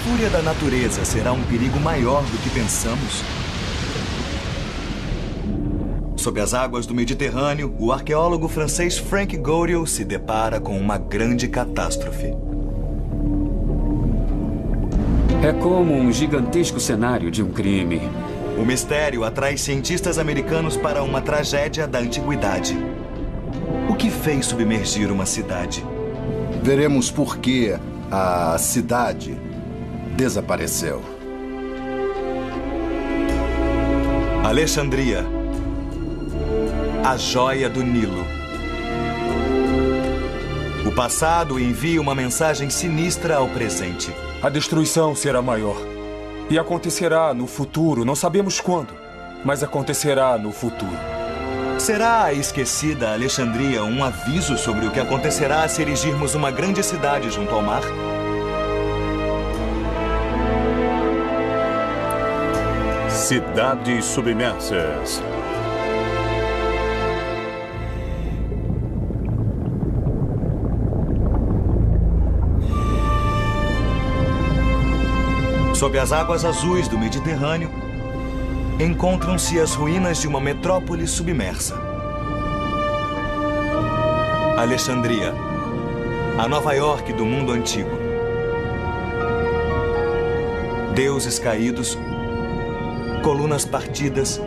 fúria da natureza será um perigo maior do que pensamos? Sob as águas do Mediterrâneo, o arqueólogo francês Frank Goriot se depara com uma grande catástrofe. É como um gigantesco cenário de um crime. O mistério atrai cientistas americanos para uma tragédia da antiguidade. O que fez submergir uma cidade? Veremos por que a cidade desapareceu. Alexandria, a joia do Nilo. O passado envia uma mensagem sinistra ao presente. A destruição será maior. E acontecerá no futuro, não sabemos quando, mas acontecerá no futuro. Será a esquecida Alexandria um aviso sobre o que acontecerá se erigirmos uma grande cidade junto ao mar? Cidades submersas. Sob as águas azuis do Mediterrâneo, encontram-se as ruínas de uma metrópole submersa. Alexandria, a Nova York do mundo antigo. Deuses caídos, colunas partidas,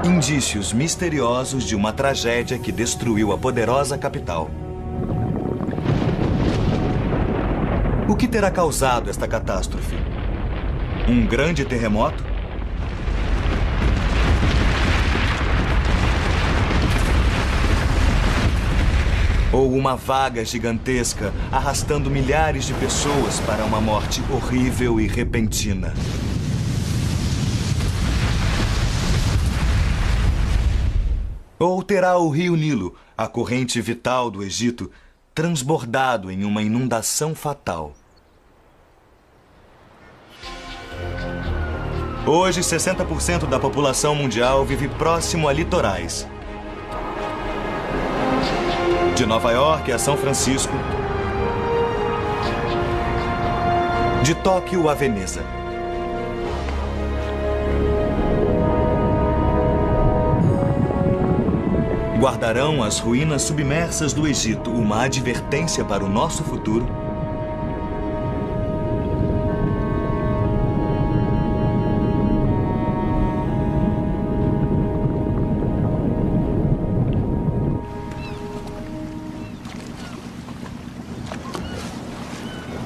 indícios misteriosos de uma tragédia que destruiu a poderosa capital. O que terá causado esta catástrofe? Um grande terremoto? Ou uma vaga gigantesca arrastando milhares de pessoas para uma morte horrível e repentina? Ou terá o rio Nilo, a corrente vital do Egito, transbordado em uma inundação fatal? Hoje, 60% da população mundial vive próximo a litorais. De Nova York a São Francisco, de Tóquio a Veneza. Guardarão as ruínas submersas do Egito uma advertência para o nosso futuro?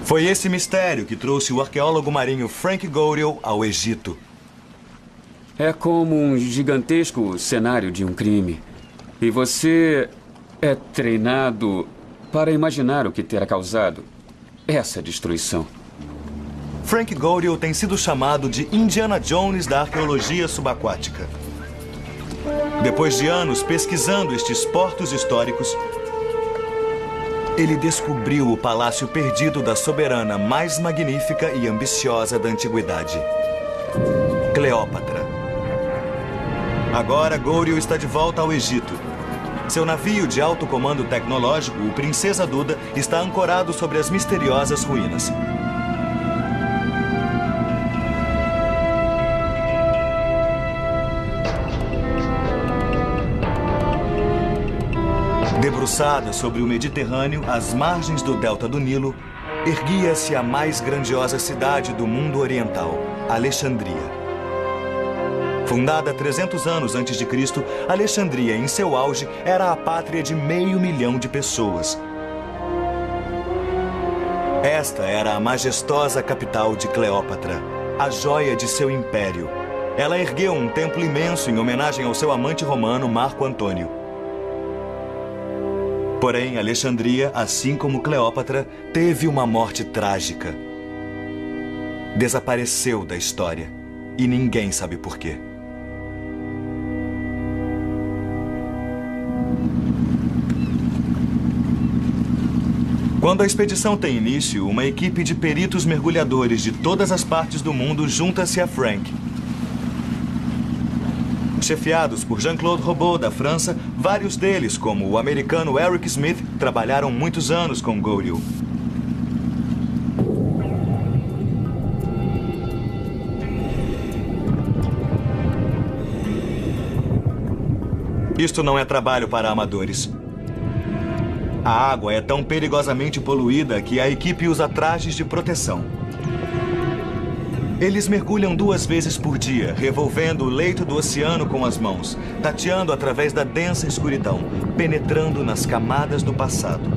Foi esse mistério que trouxe o arqueólogo marinho Frank Goriot ao Egito. É como um gigantesco cenário de um crime. E você é treinado para imaginar o que terá causado essa destruição. Frank Goriot tem sido chamado de Indiana Jones da arqueologia subaquática. Depois de anos pesquisando estes portos históricos, ele descobriu o palácio perdido da soberana mais magnífica e ambiciosa da antiguidade, Cleópatra. Agora, Goriot está de volta ao Egito. Seu navio de alto comando tecnológico, o Princesa Duda, está ancorado sobre as misteriosas ruínas. Debruçada sobre o Mediterrâneo, às margens do delta do Nilo, erguia-se a mais grandiosa cidade do mundo oriental, Alexandria. Fundada 300 anos antes de Cristo, Alexandria, em seu auge, era a pátria de 500 mil de pessoas. Esta era a majestosa capital de Cleópatra, a joia de seu império. Ela ergueu um templo imenso em homenagem ao seu amante romano, Marco Antônio. Porém, Alexandria, assim como Cleópatra, teve uma morte trágica. Desapareceu da história e ninguém sabe por quê. Quando a expedição tem início, uma equipe de peritos mergulhadores de todas as partes do mundo junta-se a Frank. Chefiados por Jean-Claude Robot, da França, vários deles, como o americano Eric Smith, trabalharam muitos anos com Goriot. Isto não é trabalho para amadores. A água é tão perigosamente poluída que a equipe usa trajes de proteção. Eles mergulham 2 vezes por dia, revolvendo o leito do oceano com as mãos, tateando através da densa escuridão, penetrando nas camadas do passado.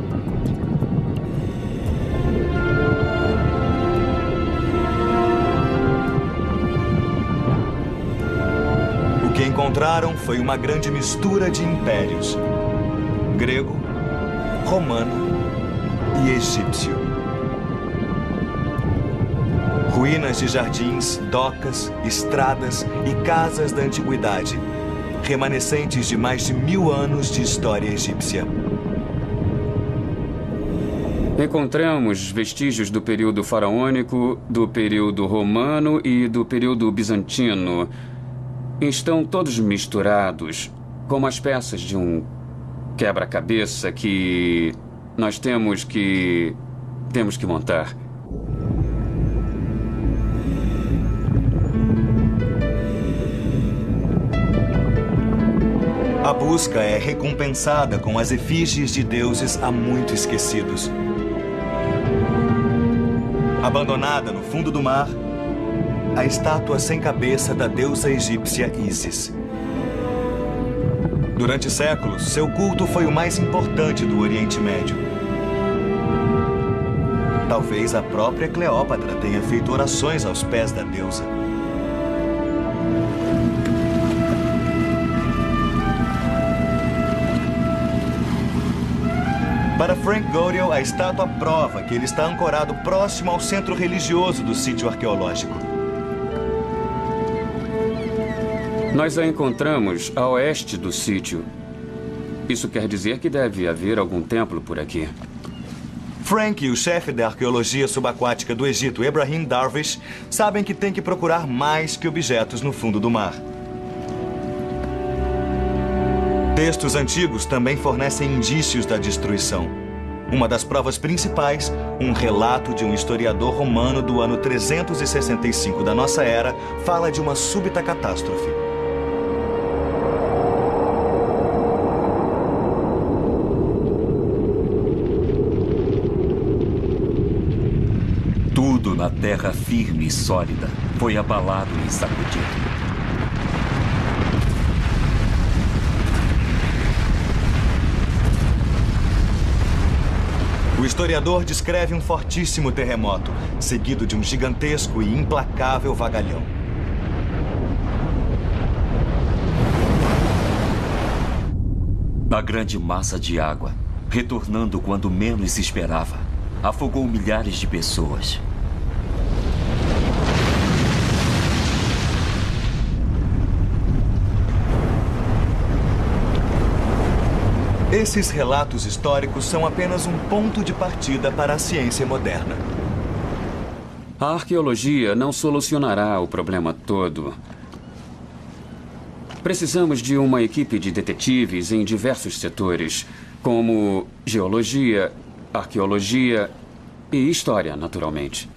O que encontraram foi uma grande mistura de impérios: grego, romano e egípcio. Ruínas de jardins, docas, estradas e casas da antiguidade, remanescentes de mais de 1000 anos de história egípcia. Encontramos vestígios do período faraônico, do período romano e do período bizantino. Estão todos misturados, como as peças de um quebra-cabeça que nós temos que montar. A busca é recompensada com as efígies de deuses há muito esquecidos. Abandonada no fundo do mar, a estátua sem cabeça da deusa egípcia Ísis. Durante séculos, seu culto foi o mais importante do Oriente Médio. Talvez a própria Cleópatra tenha feito orações aos pés da deusa. Para Frank Godiel, a estátua prova que ele está ancorado próximo ao centro religioso do sítio arqueológico. Nós a encontramos a oeste do sítio. Isso quer dizer que deve haver algum templo por aqui. Frank e o chefe da arqueologia subaquática do Egito, Ebrahim Darwish, sabem que tem que procurar mais que objetos no fundo do mar. Textos antigos também fornecem indícios da destruição. Uma das provas principais, um relato de um historiador romano do ano 365 da nossa era, fala de uma súbita catástrofe. Tudo na terra firme e sólida foi abalado e sacudido. O historiador descreve um fortíssimo terremoto, seguido de um gigantesco e implacável vagalhão. A grande massa de água, retornando quando menos se esperava, afogou milhares de pessoas. Esses relatos históricos são apenas um ponto de partida para a ciência moderna. A arqueologia não solucionará o problema todo. Precisamos de uma equipe de detetives em diversos setores, como geologia, arqueologia e história, naturalmente.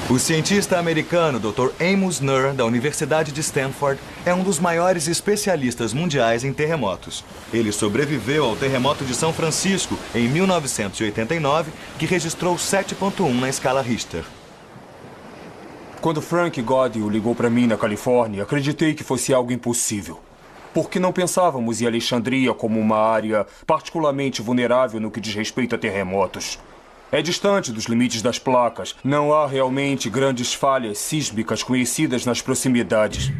O cientista americano Dr. Amos Nuhr, da Universidade de Stanford, é um dos maiores especialistas mundiais em terremotos. Ele sobreviveu ao terremoto de São Francisco em 1989, que registrou 7,1 na escala Richter. Quando Frank Godiel ligou para mim na Califórnia, acreditei que fosse algo impossível. Porque não pensávamos em Alexandria como uma área particularmente vulnerável no que diz respeito a terremotos. É distante dos limites das placas. Não há realmente grandes falhas sísmicas conhecidas nas proximidades.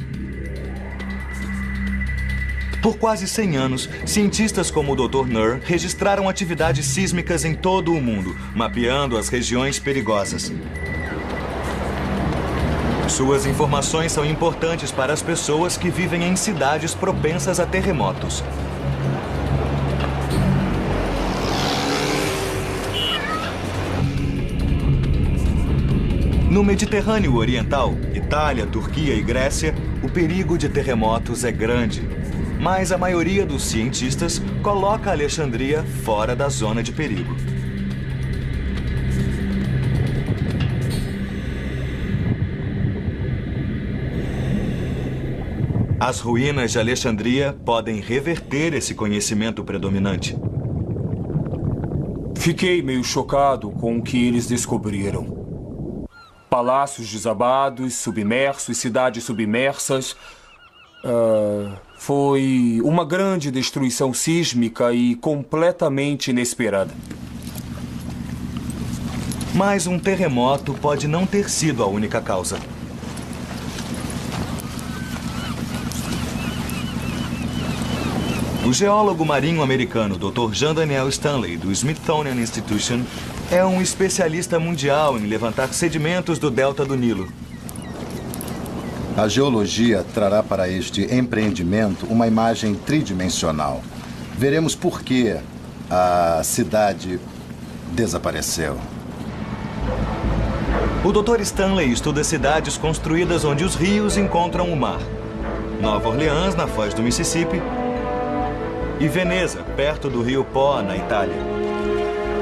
Por quase 100 anos, cientistas como o Dr. Nuhr registraram atividades sísmicas em todo o mundo, mapeando as regiões perigosas. Suas informações são importantes para as pessoas que vivem em cidades propensas a terremotos. No Mediterrâneo Oriental, Itália, Turquia e Grécia, o perigo de terremotos é grande. Mas a maioria dos cientistas coloca Alexandria fora da zona de perigo. As ruínas de Alexandria podem reverter esse conhecimento predominante. Fiquei meio chocado com o que eles descobriram. Palácios desabados, submersos, cidades submersas. Foi uma grande destruição sísmica e completamente inesperada. Mas um terremoto pode não ter sido a única causa. O geólogo marinho americano Dr. Jean Daniel Stanley, do Smithsonian Institution, é um especialista mundial em levantar sedimentos do delta do Nilo. A geologia trará para este empreendimento uma imagem tridimensional. Veremos por que a cidade desapareceu. O Dr. Stanley estuda cidades construídas onde os rios encontram o mar. Nova Orleans, na foz do Mississippi, e Veneza, perto do rio Po, na Itália.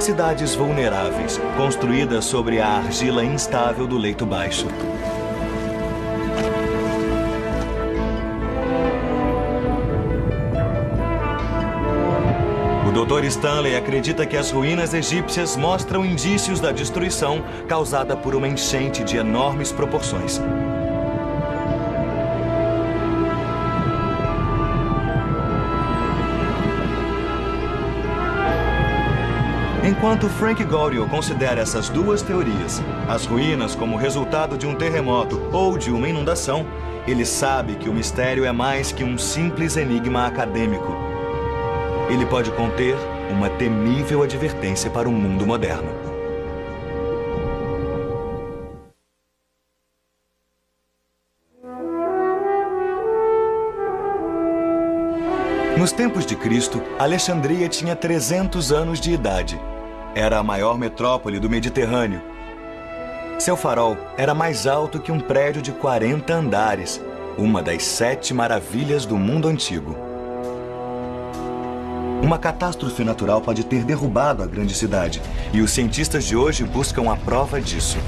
Cidades vulneráveis, construídas sobre a argila instável do leito baixo. O Dr. Stanley acredita que as ruínas egípcias mostram indícios da destruição causada por uma enchente de enormes proporções. Enquanto Frank Goriel considera essas duas teorias, as ruínas como resultado de um terremoto ou de uma inundação, ele sabe que o mistério é mais que um simples enigma acadêmico. Ele pode conter uma temível advertência para o mundo moderno. Nos tempos de Cristo, Alexandria tinha 300 anos de idade. Era a maior metrópole do Mediterrâneo. Seu farol era mais alto que um prédio de 40 andares, uma das 7 maravilhas do mundo antigo. Uma catástrofe natural pode ter derrubado a grande cidade, e os cientistas de hoje buscam a prova disso.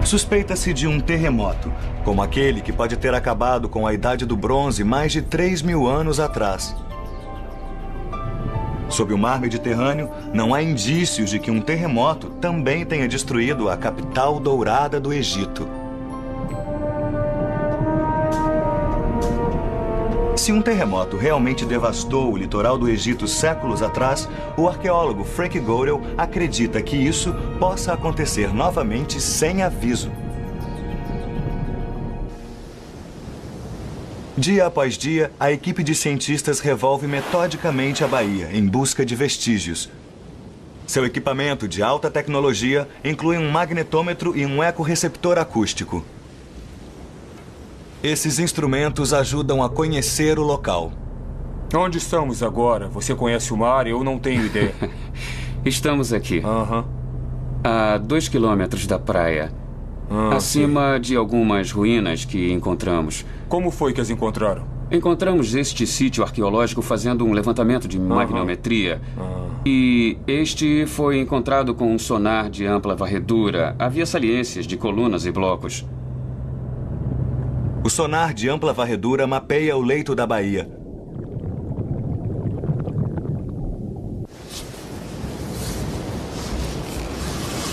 Suspeita-se de um terremoto, como aquele que pode ter acabado com a Idade do Bronze mais de 3.000 anos atrás. Sob o mar Mediterrâneo, não há indícios de que um terremoto também tenha destruído a capital dourada do Egito. Se um terremoto realmente devastou o litoral do Egito séculos atrás, o arqueólogo Frank Goriel acredita que isso possa acontecer novamente sem aviso. Dia após dia, a equipe de cientistas revolve metodicamente a baía em busca de vestígios. Seu equipamento de alta tecnologia inclui um magnetômetro e um ecorreceptor acústico. Esses instrumentos ajudam a conhecer o local. Onde estamos agora? Você conhece o mar? Eu não tenho ideia. Estamos aqui. A 2 quilômetros da praia. Acima de algumas ruínas que encontramos. Como foi que as encontraram? Encontramos este sítio arqueológico fazendo um levantamento de magnetometria. E este foi encontrado com um sonar de ampla varredura. Havia saliências de colunas e blocos. O sonar de ampla varredura mapeia o leito da baía.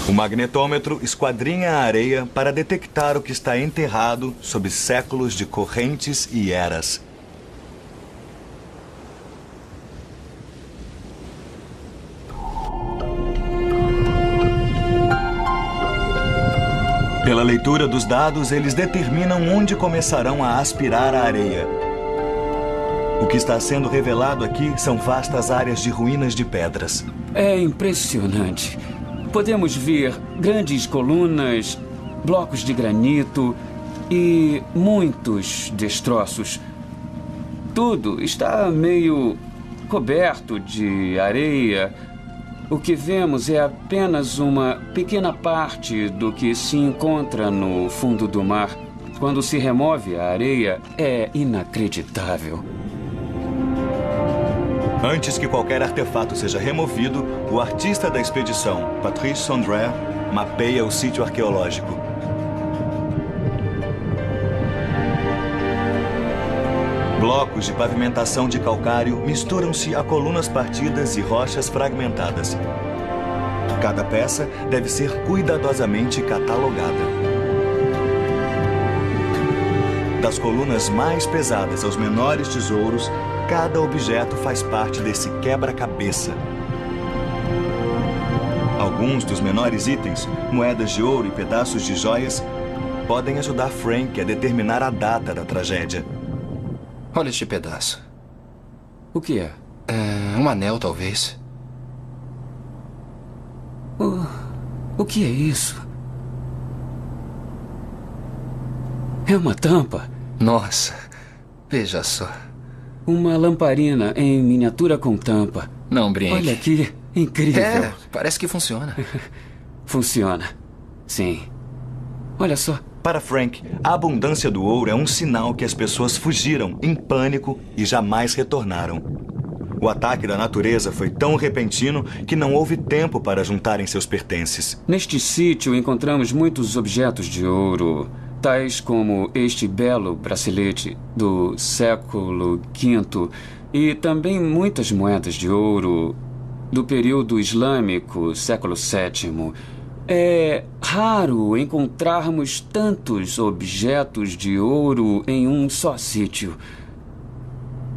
O magnetômetro esquadrinha a areia para detectar o que está enterrado sob séculos de correntes e eras. Pela leitura dos dados, eles determinam onde começarão a aspirar a areia. O que está sendo revelado aqui são vastas áreas de ruínas de pedras. É impressionante. Podemos ver grandes colunas, blocos de granito e muitos destroços. Tudo está meio coberto de areia. O que vemos é apenas uma pequena parte do que se encontra no fundo do mar. Quando se remove a areia, é inacreditável. Antes que qualquer artefato seja removido, o artista da expedição, Patrice Sondre, mapeia o sítio arqueológico. Blocos de pavimentação de calcário misturam-se a colunas partidas e rochas fragmentadas. Cada peça deve ser cuidadosamente catalogada. Das colunas mais pesadas aos menores tesouros, cada objeto faz parte desse quebra-cabeça. Alguns dos menores itens, moedas de ouro e pedaços de joias, podem ajudar Frank a determinar a data da tragédia. Olha este pedaço. O que é? É um anel, talvez. O que é isso? É uma tampa. Nossa, veja só. Uma lamparina em miniatura com tampa. Não brinque. Olha aqui, incrível. É, parece que funciona. Funciona, sim. Olha só. Para Frank, a abundância do ouro é um sinal que as pessoas fugiram em pânico e jamais retornaram. O ataque da natureza foi tão repentino que não houve tempo para juntarem seus pertences. Neste sítio encontramos muitos objetos de ouro, tais como este belo bracelete do século V e também muitas moedas de ouro do período islâmico, século VII. É raro encontrarmos tantos objetos de ouro em um só sítio.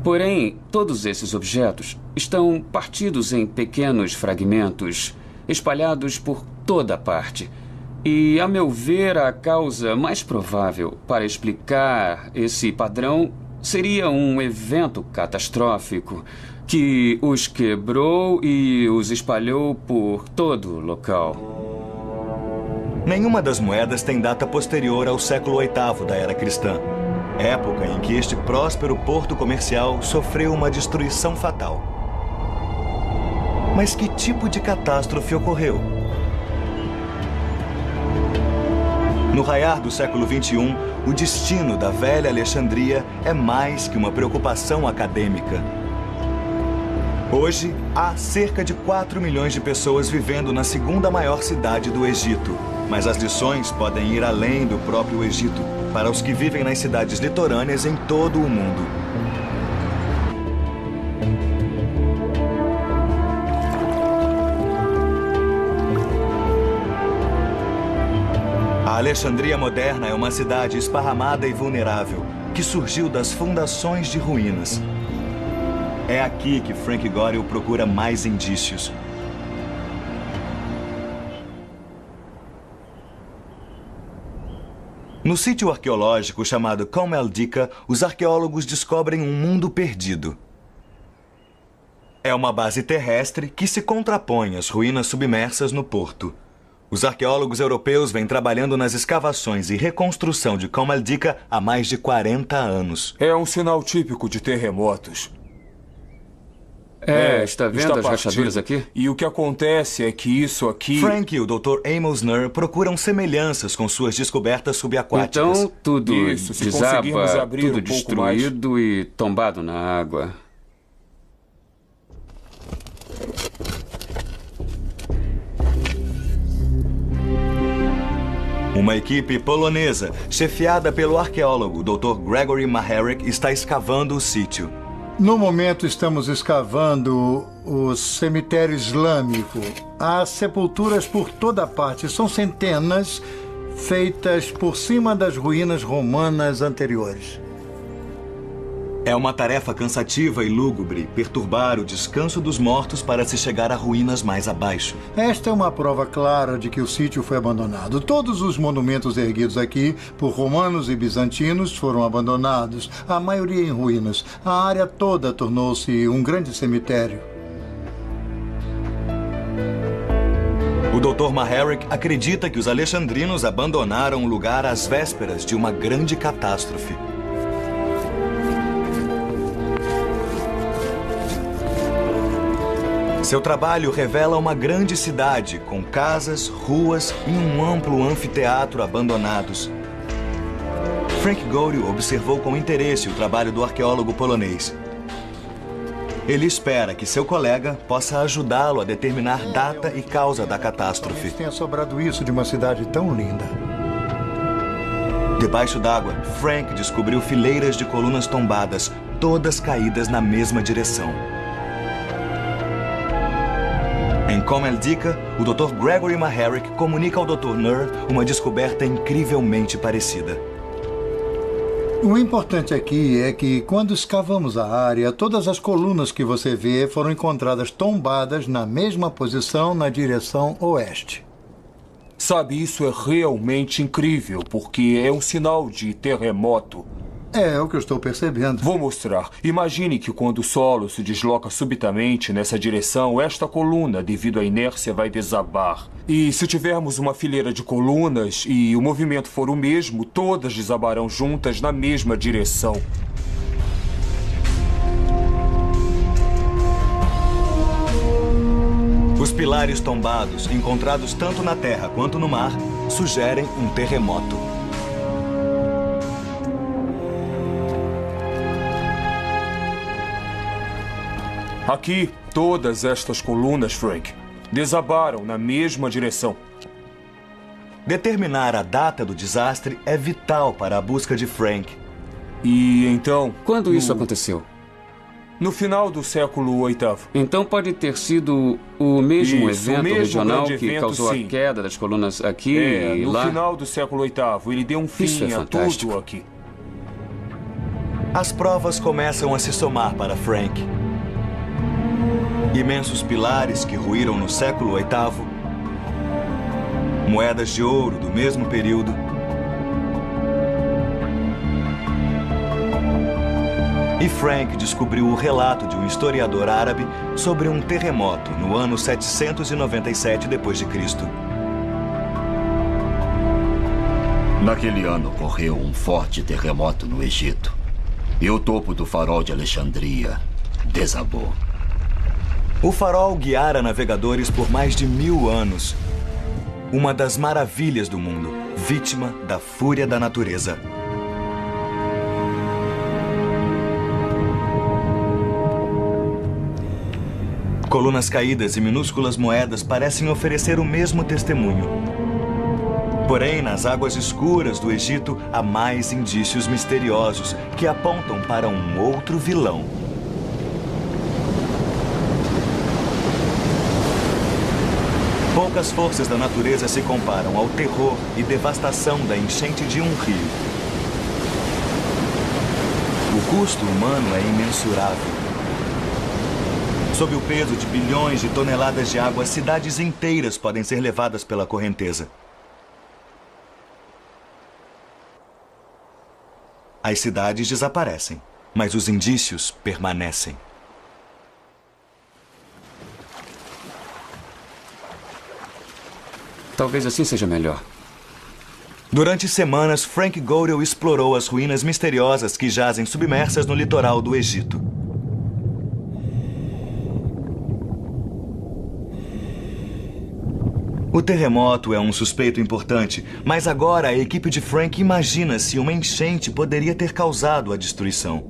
Porém, todos esses objetos estão partidos em pequenos fragmentos, espalhados por toda parte. E, a meu ver, a causa mais provável para explicar esse padrão seria um evento catastrófico que os quebrou e os espalhou por todo o local. Nenhuma das moedas tem data posterior ao século VIII da era cristã, época em que este próspero porto comercial sofreu uma destruição fatal. Mas que tipo de catástrofe ocorreu? No raiar do século XXI, o destino da velha Alexandria é mais que uma preocupação acadêmica. Hoje, há cerca de 4 milhões de pessoas vivendo na segunda maior cidade do Egito. Mas as lições podem ir além do próprio Egito, para os que vivem nas cidades litorâneas em todo o mundo. A Alexandria moderna é uma cidade esparramada e vulnerável, que surgiu das fundações de ruínas. É aqui que Frank Goriel procura mais indícios. No sítio arqueológico chamado Kom el-Dika, os arqueólogos descobrem um mundo perdido. É uma base terrestre que se contrapõe às ruínas submersas no porto. Os arqueólogos europeus vêm trabalhando nas escavações e reconstrução de Kom el-Dika há mais de 40 anos. É um sinal típico de terremotos. Está vendo as rachaduras aqui? E o que acontece é que isso aqui... Frank e o Dr. Amos Nur procuram semelhanças com suas descobertas subaquáticas. Então, tudo Isso, se desaba, conseguirmos abrir tudo um pouco destruído e tombado na água. Uma equipe polonesa, chefiada pelo arqueólogo Dr. Gregory Maharek, está escavando o sítio. No momento, estamos escavando o cemitério islâmico. Há sepulturas por toda parte. São centenas, feitas por cima das ruínas romanas anteriores. É uma tarefa cansativa e lúgubre perturbar o descanso dos mortos para se chegar a ruínas mais abaixo. Esta é uma prova clara de que o sítio foi abandonado. Todos os monumentos erguidos aqui por romanos e bizantinos foram abandonados, a maioria em ruínas. A área toda tornou-se um grande cemitério. O Dr. Maharek acredita que os alexandrinos abandonaram o lugar às vésperas de uma grande catástrofe. Seu trabalho revela uma grande cidade, com casas, ruas e um amplo anfiteatro abandonados. Frank Goriel observou com interesse o trabalho do arqueólogo polonês. Ele espera que seu colega possa ajudá-lo a determinar data e causa da catástrofe. Tenha sobrado isso de uma cidade tão linda. Debaixo d'água, Frank descobriu fileiras de colunas tombadas, todas caídas na mesma direção. Em Comeldica, o Dr. Gregory Maharrick comunica ao Dr. Nur uma descoberta incrivelmente parecida. O importante aqui é que, quando escavamos a área, todas as colunas que você vê foram encontradas tombadas na mesma posição na direção oeste. Sabe, isso é realmente incrível, porque é um sinal de terremoto. É o que eu estou percebendo. Vou mostrar. Imagine que quando o solo se desloca subitamente nessa direção, esta coluna, devido à inércia, vai desabar. E se tivermos uma fileira de colunas e o movimento for o mesmo, todas desabarão juntas na mesma direção. Os pilares tombados, encontrados tanto na terra quanto no mar, sugerem um terremoto. Aqui, todas estas colunas, Frank, desabaram na mesma direção. Determinar a data do desastre é vital para a busca de Frank. E então... Quando isso aconteceu? No final do século VIII. Então pode ter sido o mesmo Isso, evento o mesmo regional grande que evento, causou sim. a queda das colunas aqui e No lá? final do século VIII, ele deu um Isso é fim a fantástico. tudo aqui. As provas começam a se somar para Frank. Imensos pilares que ruíram no século VIII, moedas de ouro do mesmo período, e Frank descobriu o relato de um historiador árabe sobre um terremoto no ano 797 d.C. Naquele ano ocorreu um forte terremoto no Egito. E o topo do farol de Alexandria desabou. O farol guiara navegadores por mais de 1000 anos. Uma das maravilhas do mundo, vítima da fúria da natureza. Colunas caídas e minúsculas moedas parecem oferecer o mesmo testemunho. Porém, nas águas escuras do Egito, há mais indícios misteriosos que apontam para um outro vilão. Poucas forças da natureza se comparam ao terror e devastação da enchente de um rio. O custo humano é imensurável. Sob o peso de bilhões de toneladas de água, cidades inteiras podem ser levadas pela correnteza. As cidades desaparecem, mas os indícios permanecem. Talvez assim seja melhor. Durante semanas, Frank Godel explorou as ruínas misteriosas que jazem submersas no litoral do Egito. O terremoto é um suspeito importante, mas agora a equipe de Frank imagina se uma enchente poderia ter causado a destruição.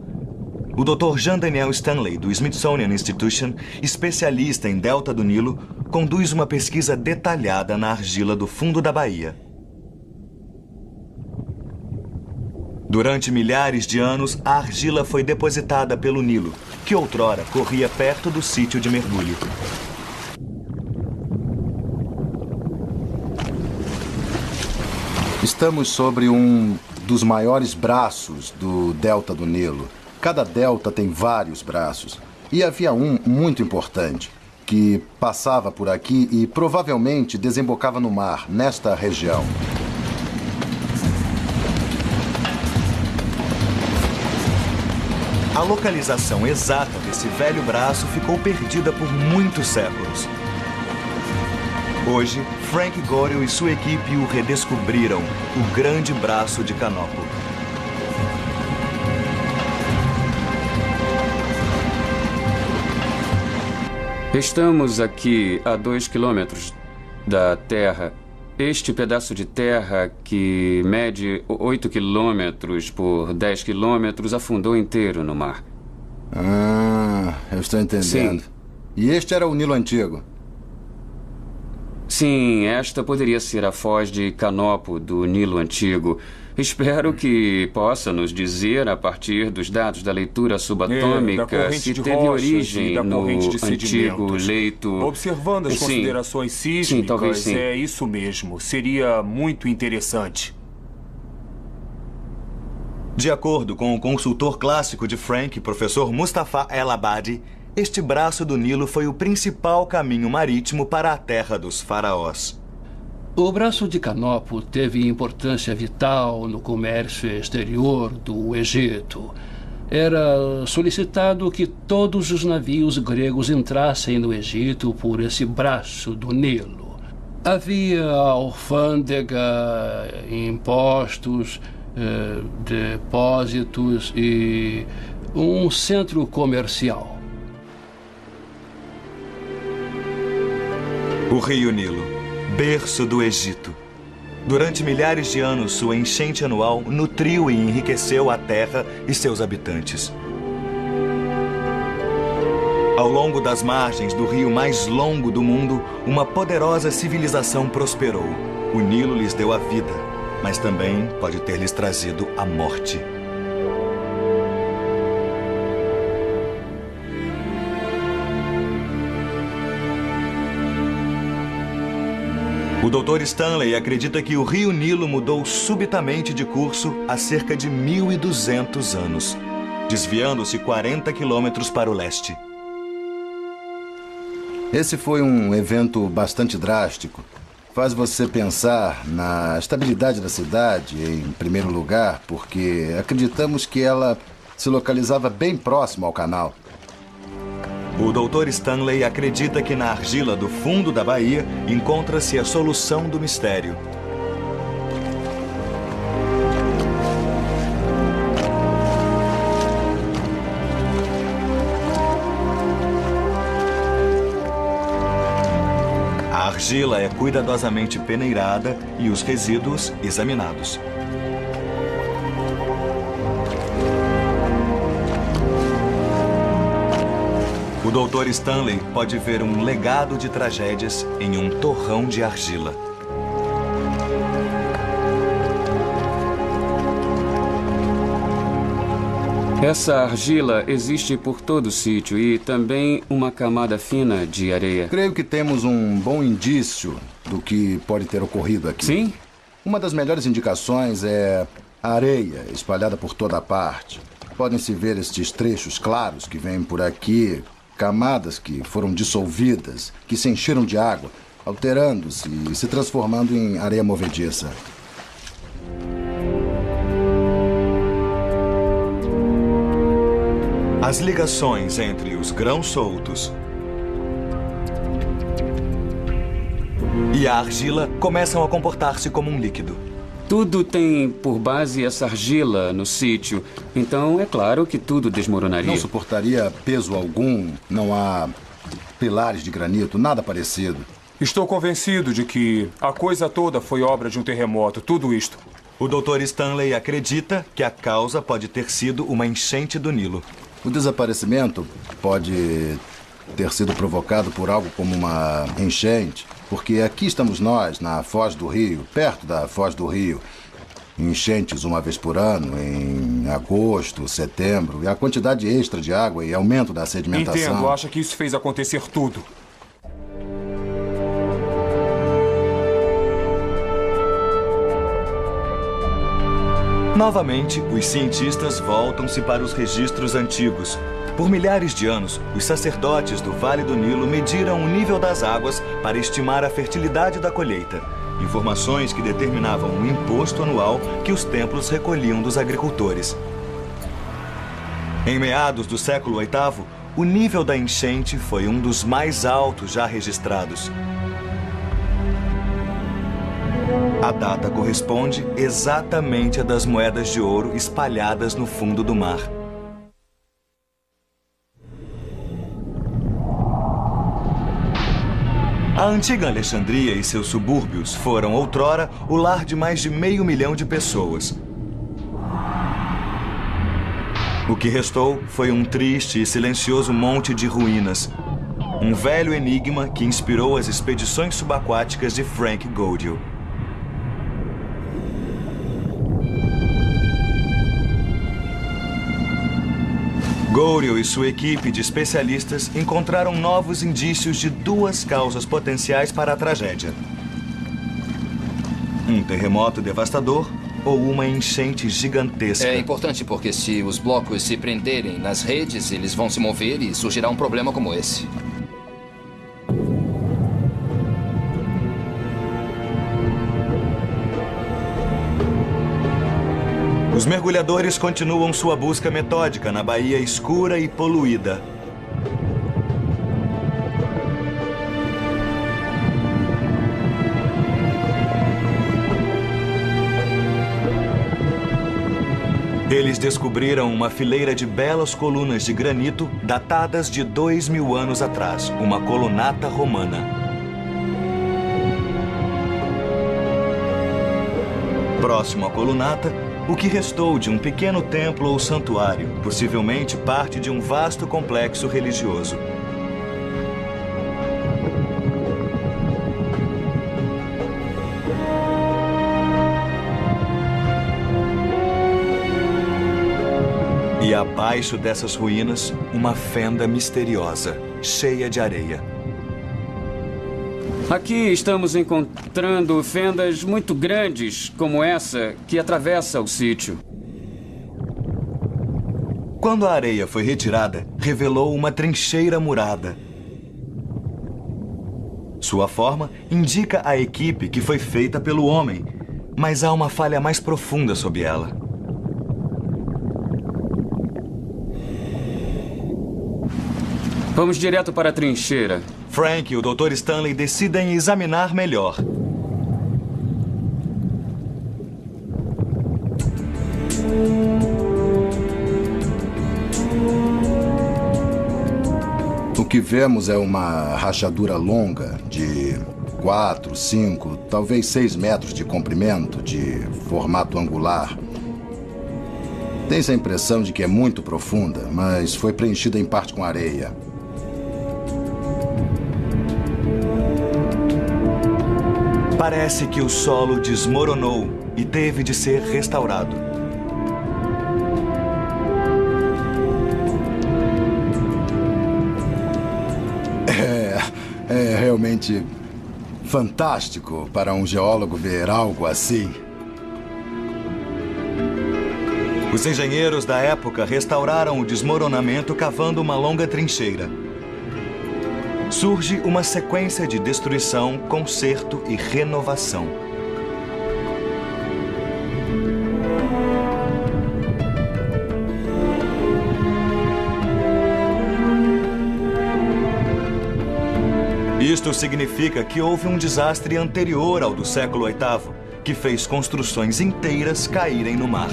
O Dr. Jean Daniel Stanley, do Smithsonian Institution, especialista em delta do Nilo, conduz uma pesquisa detalhada na argila do fundo da baía. Durante milhares de anos, a argila foi depositada pelo Nilo, que outrora corria perto do sítio de mergulho. Estamos sobre um dos maiores braços do delta do Nilo. Cada delta tem vários braços. E havia um muito importante, que passava por aqui e provavelmente desembocava no mar, nesta região. A localização exata desse velho braço ficou perdida por muitos séculos. Hoje, Frank Godel e sua equipe o redescobriram, o Grande Braço de Canopo. Estamos aqui a 2 quilômetros da Terra. Este pedaço de terra, que mede 8 quilômetros por 10 quilômetros, afundou inteiro no mar. Eu estou entendendo. Sim. E este era o Nilo Antigo? Sim, esta poderia ser a foz de Canopo do Nilo Antigo. Espero que possa nos dizer, a partir dos dados da leitura subatômica, se teve origem no antigo leito... Observando as considerações sísmicas, sim, talvez sim. É isso mesmo. Seria muito interessante. De acordo com o consultor clássico de Frank, professor Mustafa El-Abadi, este braço do Nilo foi o principal caminho marítimo para a terra dos faraós. O braço de Canopo teve importância vital no comércio exterior do Egito. Era solicitado que todos os navios gregos entrassem no Egito por esse braço do Nilo. Havia alfândega, impostos, depósitos e um centro comercial. O Rio Nilo, berço do Egito. Durante milhares de anos, sua enchente anual nutriu e enriqueceu a terra e seus habitantes. Ao longo das margens do rio mais longo do mundo, uma poderosa civilização prosperou. O Nilo lhes deu a vida, mas também pode ter lhes trazido a morte. O Dr. Stanley acredita que o rio Nilo mudou subitamente de curso há cerca de 1.200 anos, desviando-se 40 quilômetros para o leste. Esse foi um evento bastante drástico. Faz você pensar na estabilidade da cidade, em primeiro lugar, porque acreditamos que ela se localizava bem próximo ao canal. O Dr. Stanley acredita que na argila do fundo da baía encontra-se a solução do mistério. A argila é cuidadosamente peneirada e os resíduos examinados. O Dr. Stanley pode ver um legado de tragédias em um torrão de argila. Essa argila existe por todo o sítio e também uma camada fina de areia. Creio que temos um bom indício do que pode ter ocorrido aqui. Sim? Uma das melhores indicações é a areia espalhada por toda a parte. Podem-se ver estes trechos claros que vêm por aqui, camadas que foram dissolvidas, que se encheram de água, alterando-se e se transformando em areia movediça. As ligações entre os grãos soltos e a argila começam a comportar-se como um líquido. Tudo tem por base essa argila no sítio, então é claro que tudo desmoronaria. Não suportaria peso algum, não há pilares de granito, nada parecido. Estou convencido de que a coisa toda foi obra de um terremoto, tudo isto. O Dr. Stanley acredita que a causa pode ter sido uma enchente do Nilo. O desaparecimento pode ter sido provocado por algo como uma enchente, porque aqui estamos nós, na Foz do Rio, perto da Foz do Rio. Enchentes uma vez por ano, em agosto, setembro, e a quantidade extra de água e aumento da sedimentação. Entendo, acha que isso fez acontecer tudo. Novamente, os cientistas voltam-se para os registros antigos. Por milhares de anos, os sacerdotes do Vale do Nilo mediram o nível das águas para estimar a fertilidade da colheita. Informações que determinavam o imposto anual que os templos recolhiam dos agricultores. Em meados do século VIII, o nível da enchente foi um dos mais altos já registrados. A data corresponde exatamente à das moedas de ouro espalhadas no fundo do mar. A antiga Alexandria e seus subúrbios foram, outrora, o lar de mais de 500 mil de pessoas. O que restou foi um triste e silencioso monte de ruínas. Um velho enigma que inspirou as expedições subaquáticas de Frank Gaudio. Gaudio e sua equipe de especialistas encontraram novos indícios de duas causas potenciais para a tragédia: um terremoto devastador ou uma enchente gigantesca. É importante porque se os blocos se prenderem nas redes, eles vão se mover e surgirá um problema como esse. Os mergulhadores continuam sua busca metódica na baía escura e poluída. Eles descobriram uma fileira de belas colunas de granito datadas de 2000 anos atrás, uma colunata romana. Próximo à colunata, o que restou de um pequeno templo ou santuário, possivelmente parte de um vasto complexo religioso. E abaixo dessas ruínas, uma fenda misteriosa, cheia de areia. Aqui estamos encontrando fendas muito grandes, como essa, que atravessa o sítio. Quando a areia foi retirada, revelou uma trincheira murada. Sua forma indica a equipe que foi feita pelo homem, mas há uma falha mais profunda sob ela. Vamos direto para a trincheira. Frank e o Dr. Stanley decidem examinar melhor. O que vemos é uma rachadura longa de 4, 5, talvez 6 metros de comprimento, de formato angular. Tem-se a impressão de que é muito profunda, mas foi preenchida em parte com areia. Parece que o solo desmoronou e teve de ser restaurado. É realmente fantástico para um geólogo ver algo assim. Os engenheiros da época restauraram o desmoronamento cavando uma longa trincheira. Surge uma sequência de destruição, conserto e renovação. Isto significa que houve um desastre anterior ao do século VIII, que fez construções inteiras caírem no mar.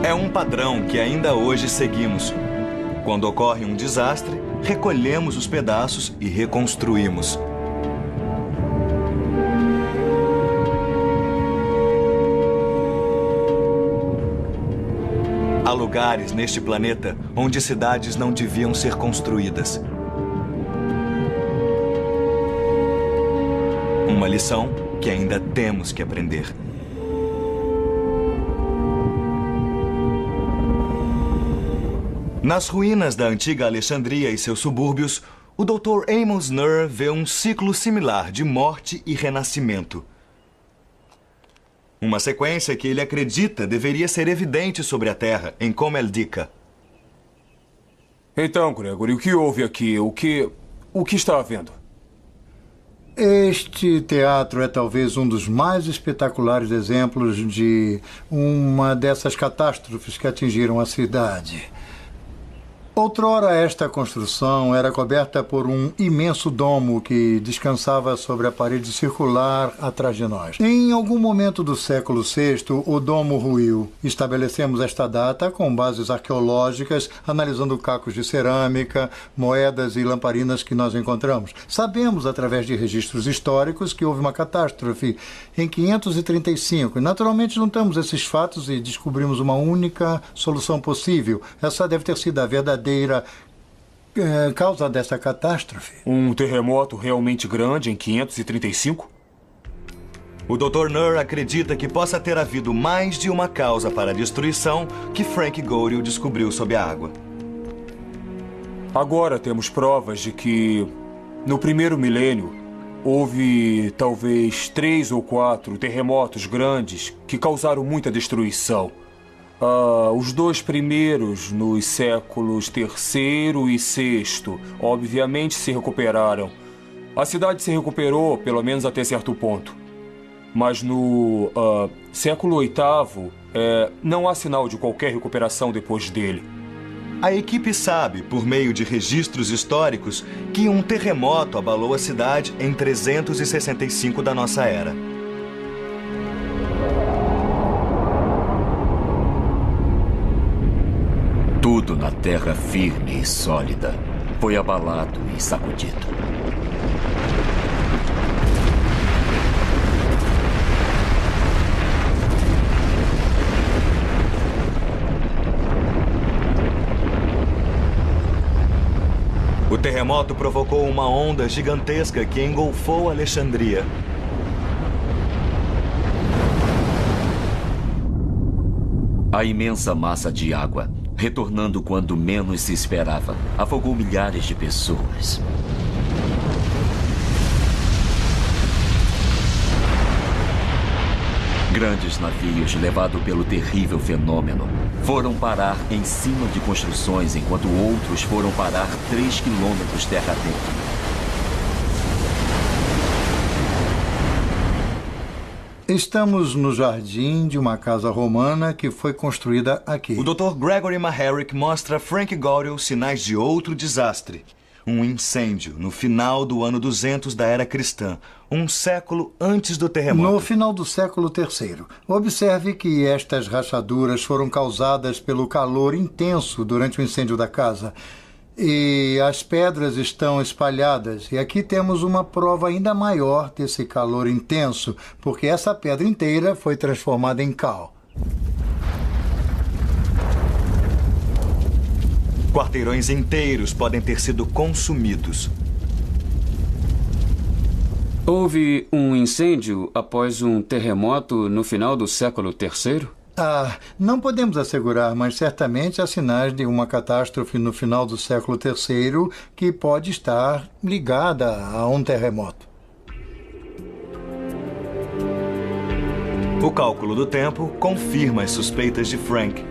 É um padrão que ainda hoje seguimos. Quando ocorre um desastre, recolhemos os pedaços e reconstruímos. Há lugares neste planeta onde cidades não deviam ser construídas. Uma lição que ainda temos que aprender. Nas ruínas da antiga Alexandria e seus subúrbios, o Dr. Amos Nur vê um ciclo similar de morte e renascimento. Uma sequência que ele acredita deveria ser evidente sobre a Terra, em Comeldica. Então, Gregory, o que houve aqui? O que está havendo? Este teatro é talvez um dos mais espetaculares exemplos de uma dessas catástrofes que atingiram a cidade. Outrora, esta construção era coberta por um imenso domo que descansava sobre a parede circular atrás de nós. Em algum momento do século VI, o domo ruiu. Estabelecemos esta data com bases arqueológicas, analisando cacos de cerâmica, moedas e lamparinas que nós encontramos. Sabemos, através de registros históricos, que houve uma catástrofe em 535. E, naturalmente, juntamos esses fatos e descobrimos uma única solução possível. Essa deve ter sido a verdadeira causa dessa catástrofe. Um terremoto realmente grande em 535? O Dr. Nur acredita que possa ter havido mais de uma causa para a destruição que Frank Godel descobriu sob a água. Agora temos provas de que, no primeiro milênio, houve talvez 3 ou 4 terremotos grandes que causaram muita destruição. Os 2 primeiros, nos séculos III e VI, obviamente se recuperaram. A cidade se recuperou, pelo menos até certo ponto. Mas no século VIII, não há sinal de qualquer recuperação depois dele. A equipe sabe, por meio de registros históricos, que um terremoto abalou a cidade em 365 da nossa era. Tudo na terra firme e sólida foi abalado e sacudido. O terremoto provocou uma onda gigantesca que engolfou Alexandria. A imensa massa de água, retornando quando menos se esperava, afogou milhares de pessoas. Grandes navios, levados pelo terrível fenômeno, foram parar em cima de construções, enquanto outros foram parar 3 quilômetros terra dentro. Estamos no jardim de uma casa romana que foi construída aqui. O Dr. Gregory Maharic mostra a Frank Godel sinais de outro desastre. Um incêndio no final do ano 200 da era cristã, um século antes do terremoto. No final do século III. Observe que estas rachaduras foram causadas pelo calor intenso durante o incêndio da casa. E as pedras estão espalhadas. E aqui temos uma prova ainda maior desse calor intenso, porque essa pedra inteira foi transformada em cal. Quarteirões inteiros podem ter sido consumidos. Houve um incêndio após um terremoto no final do século III? Não podemos assegurar, mas certamente há sinais de uma catástrofe no final do século III que pode estar ligada a um terremoto. O cálculo do tempo confirma as suspeitas de Frank.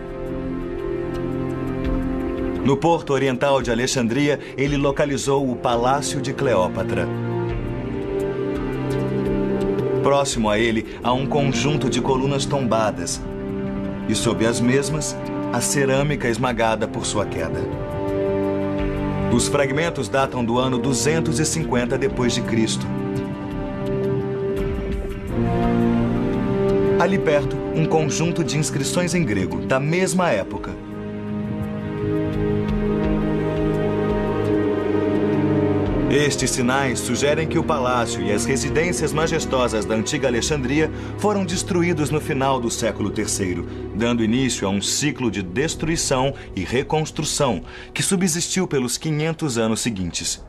No porto oriental de Alexandria, ele localizou o Palácio de Cleópatra. Próximo a ele, há um conjunto de colunas tombadas. E sob as mesmas, a cerâmica esmagada por sua queda. Os fragmentos datam do ano 250 d.C. Ali perto, um conjunto de inscrições em grego, da mesma época. Estes sinais sugerem que o palácio e as residências majestosas da antiga Alexandria foram destruídos no final do século III, dando início a um ciclo de destruição e reconstrução que subsistiu pelos 500 anos seguintes.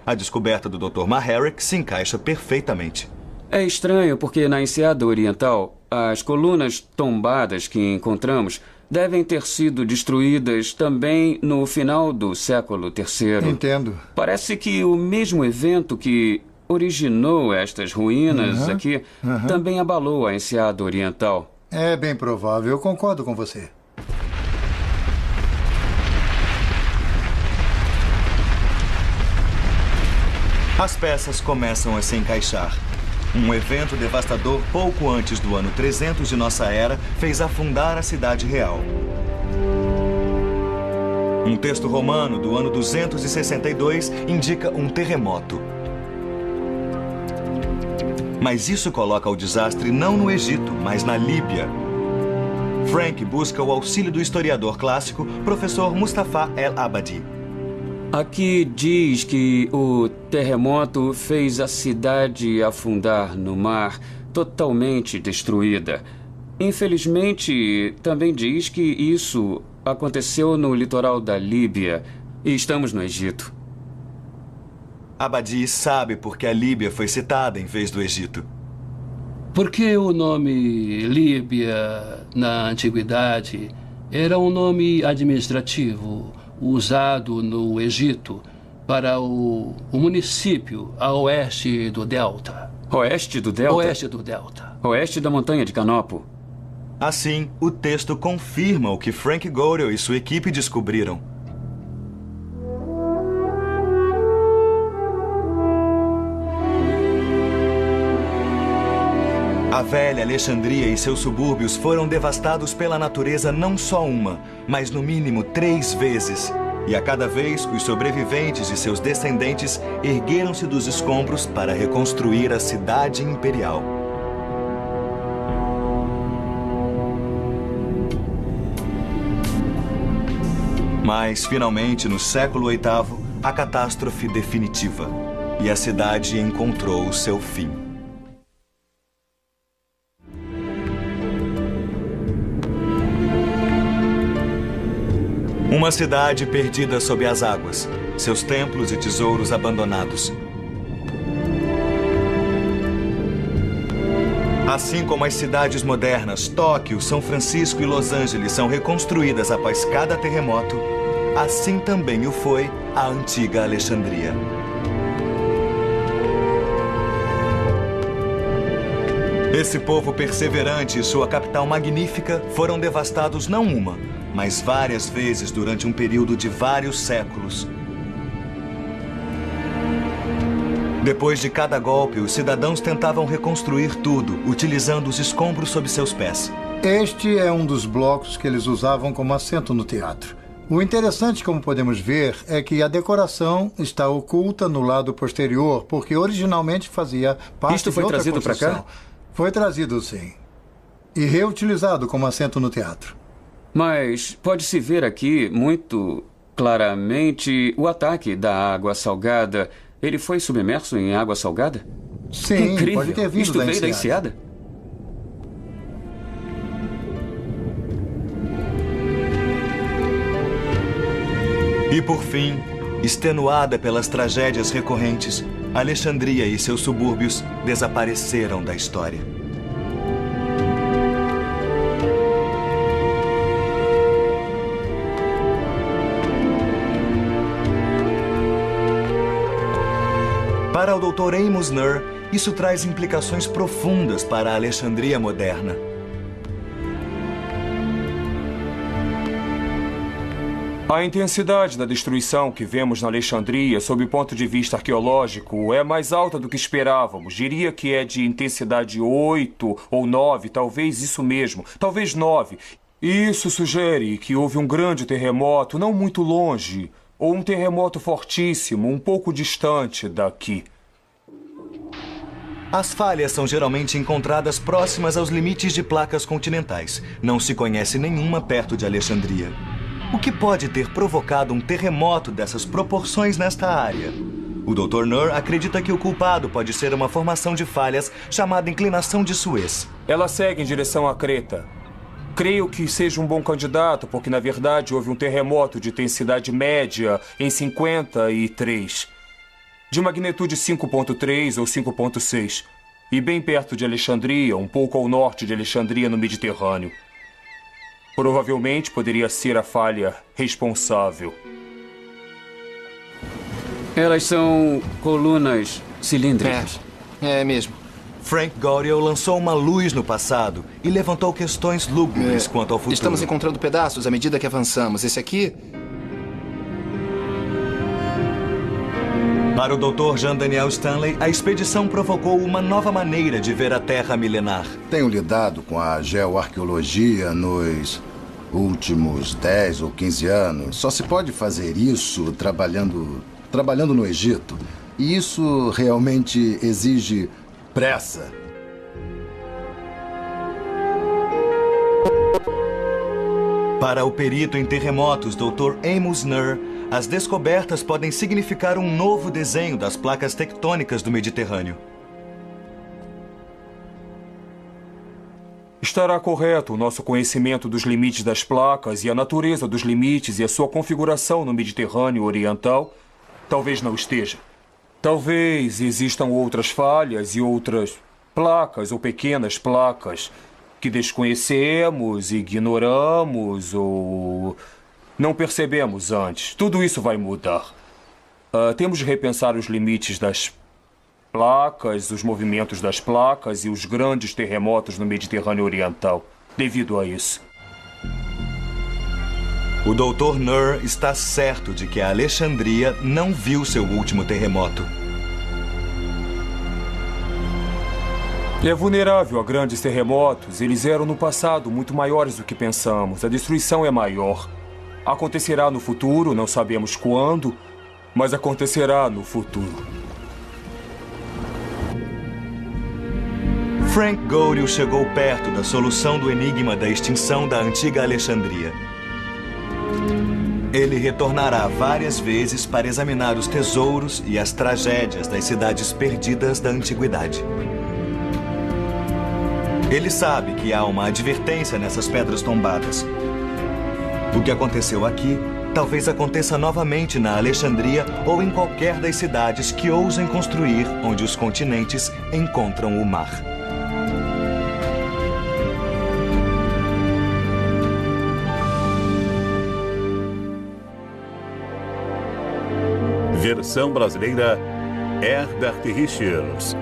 A descoberta do Dr. Maharic se encaixa perfeitamente. É estranho porque na Enseada Oriental, as colunas tombadas que encontramos devem ter sido destruídas também no final do século III. Entendo. Parece que o mesmo evento que originou estas ruínas aqui também abalou a Enseada Oriental. É bem provável, eu concordo com você. As peças começam a se encaixar. Um evento devastador pouco antes do ano 300 de nossa era fez afundar a cidade real. Um texto romano do ano 262 indica um terremoto. Mas isso coloca o desastre não no Egito, mas na Líbia. Frank busca o auxílio do historiador clássico, professor Mustafa El-Abadi. Aqui diz que o terremoto fez a cidade afundar no mar, totalmente destruída. Infelizmente, também diz que isso aconteceu no litoral da Líbia e estamos no Egito. Abadi sabe por que a Líbia foi citada em vez do Egito. Porque o nome Líbia, na antiguidade, era um nome administrativo usado no Egito para o município a oeste do Delta. Oeste do Delta? Oeste do Delta. Oeste da montanha de Canopo. Assim, o texto confirma o que Frank Godel e sua equipe descobriram. A velha Alexandria e seus subúrbios foram devastados pela natureza não só uma, mas no mínimo 3 vezes. E a cada vez, os sobreviventes e seus descendentes ergueram-se dos escombros para reconstruir a cidade imperial. Mas, finalmente, no século VIII, a catástrofe definitiva. E a cidade encontrou o seu fim. Uma cidade perdida sob as águas, seus templos e tesouros abandonados. Assim como as cidades modernas, Tóquio, São Francisco e Los Angeles são reconstruídas após cada terremoto, assim também o foi a antiga Alexandria. Esse povo perseverante e sua capital magnífica foram devastados não uma, mas várias vezes durante um período de vários séculos. Depois de cada golpe, os cidadãos tentavam reconstruir tudo, utilizando os escombros sob seus pés. Este é um dos blocos que eles usavam como assento no teatro. O interessante, como podemos ver, é que a decoração está oculta no lado posterior, porque originalmente fazia parte Isto foi de outra trazido para construção. cá? Foi trazido, sim. E reutilizado como assento no teatro. Mas pode-se ver aqui muito claramente o ataque da água salgada. Ele foi submerso em água salgada? Sim, incrível. pode ter vindo Isto da veio da enseada. enseada? E por fim, extenuada pelas tragédias recorrentes, Alexandria e seus subúrbios desapareceram da história. Para o Dr. Amos Nur, isso traz implicações profundas para a Alexandria moderna. A intensidade da destruição que vemos na Alexandria, sob o ponto de vista arqueológico, é mais alta do que esperávamos. Diria que é de intensidade 8 ou 9, talvez isso mesmo, talvez 9. Isso sugere que houve um grande terremoto não muito longe, ou um terremoto fortíssimo, um pouco distante daqui. As falhas são geralmente encontradas próximas aos limites de placas continentais. Não se conhece nenhuma perto de Alexandria. O que pode ter provocado um terremoto dessas proporções nesta área? O Dr. Nur acredita que o culpado pode ser uma formação de falhas chamada inclinação de Suez. Ela segue em direção a Creta. Creio que seja um bom candidato, porque na verdade houve um terremoto de intensidade média em 53, de magnitude 5.3 ou 5.6, e bem perto de Alexandria, um pouco ao norte de Alexandria, no Mediterrâneo. Provavelmente poderia ser a falha responsável. Elas são colunas cilíndricas. É mesmo. Frank Godel lançou uma luz no passado e levantou questões lúgubres quanto ao futuro. Estamos encontrando pedaços à medida que avançamos. Esse aqui... Para o Dr. Jean Daniel Stanley, a expedição provocou uma nova maneira de ver a Terra milenar. Tenho lidado com a geoarqueologia nos últimos 10 ou 15 anos. Só se pode fazer isso trabalhando no Egito. E isso realmente exige pressa. Para o perito em terremotos, Dr. Amos Nur, as descobertas podem significar um novo desenho das placas tectônicas do Mediterrâneo. Estará correto o nosso conhecimento dos limites das placas e a natureza dos limites e a sua configuração no Mediterrâneo Oriental? Talvez não esteja. Talvez existam outras falhas e outras placas ou pequenas placas que desconhecemos, ignoramos ou não percebemos antes. Tudo isso vai mudar. Temos de repensar os limites das placas, os movimentos das placas e os grandes terremotos no Mediterrâneo Oriental, devido a isso. O Dr. Nur está certo de que a Alexandria não viu seu último terremoto. É vulnerável a grandes terremotos. Eles eram no passado muito maiores do que pensamos. A destruição é maior. Acontecerá no futuro, não sabemos quando, mas acontecerá no futuro. Frank Goryeo chegou perto da solução do enigma da extinção da antiga Alexandria. Ele retornará várias vezes para examinar os tesouros e as tragédias das cidades perdidas da antiguidade. Ele sabe que há uma advertência nessas pedras tombadas. O que aconteceu aqui talvez aconteça novamente na Alexandria ou em qualquer das cidades que ousem construir onde os continentes encontram o mar. Versão brasileira, Herbert Richards.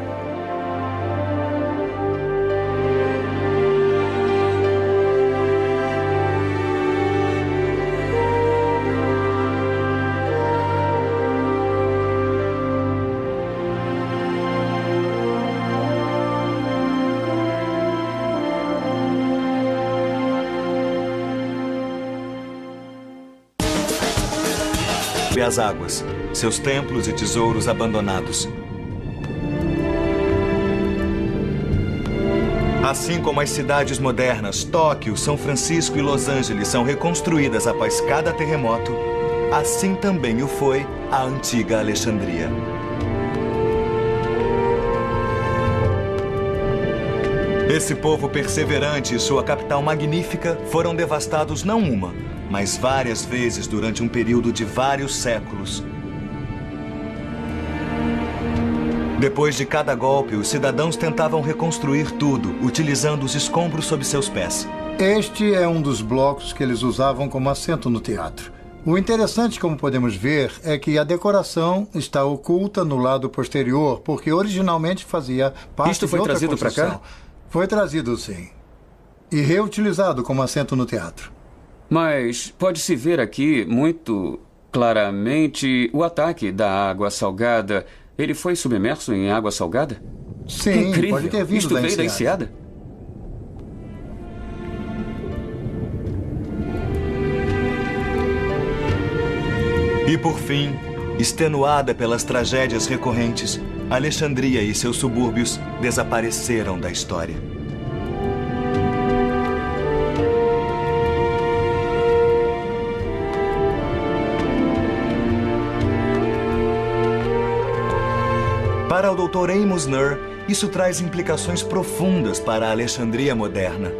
E as águas, seus templos e tesouros abandonados. Assim como as cidades modernas, Tóquio, São Francisco e Los Angeles são reconstruídas após cada terremoto, assim também o foi a antiga Alexandria. Esse povo perseverante e sua capital magnífica foram devastados não uma, mas várias vezes durante um período de vários séculos. Depois de cada golpe, os cidadãos tentavam reconstruir tudo, utilizando os escombros sob seus pés. Este é um dos blocos que eles usavam como assento no teatro. O interessante, como podemos ver, é que a decoração está oculta no lado posterior, porque originalmente fazia parte Isto foi de outra trazido para cá? Foi trazido, sim. E reutilizado como assento no teatro. Mas pode-se ver aqui muito claramente o ataque da água salgada. Ele foi submerso em água salgada? Sim, incrível. pode ter vindo Isto veio da enseada? E por fim, extenuada pelas tragédias recorrentes, Alexandria e seus subúrbios desapareceram da história. Para o Dr. Amos Nur, isso traz implicações profundas para a Alexandria moderna.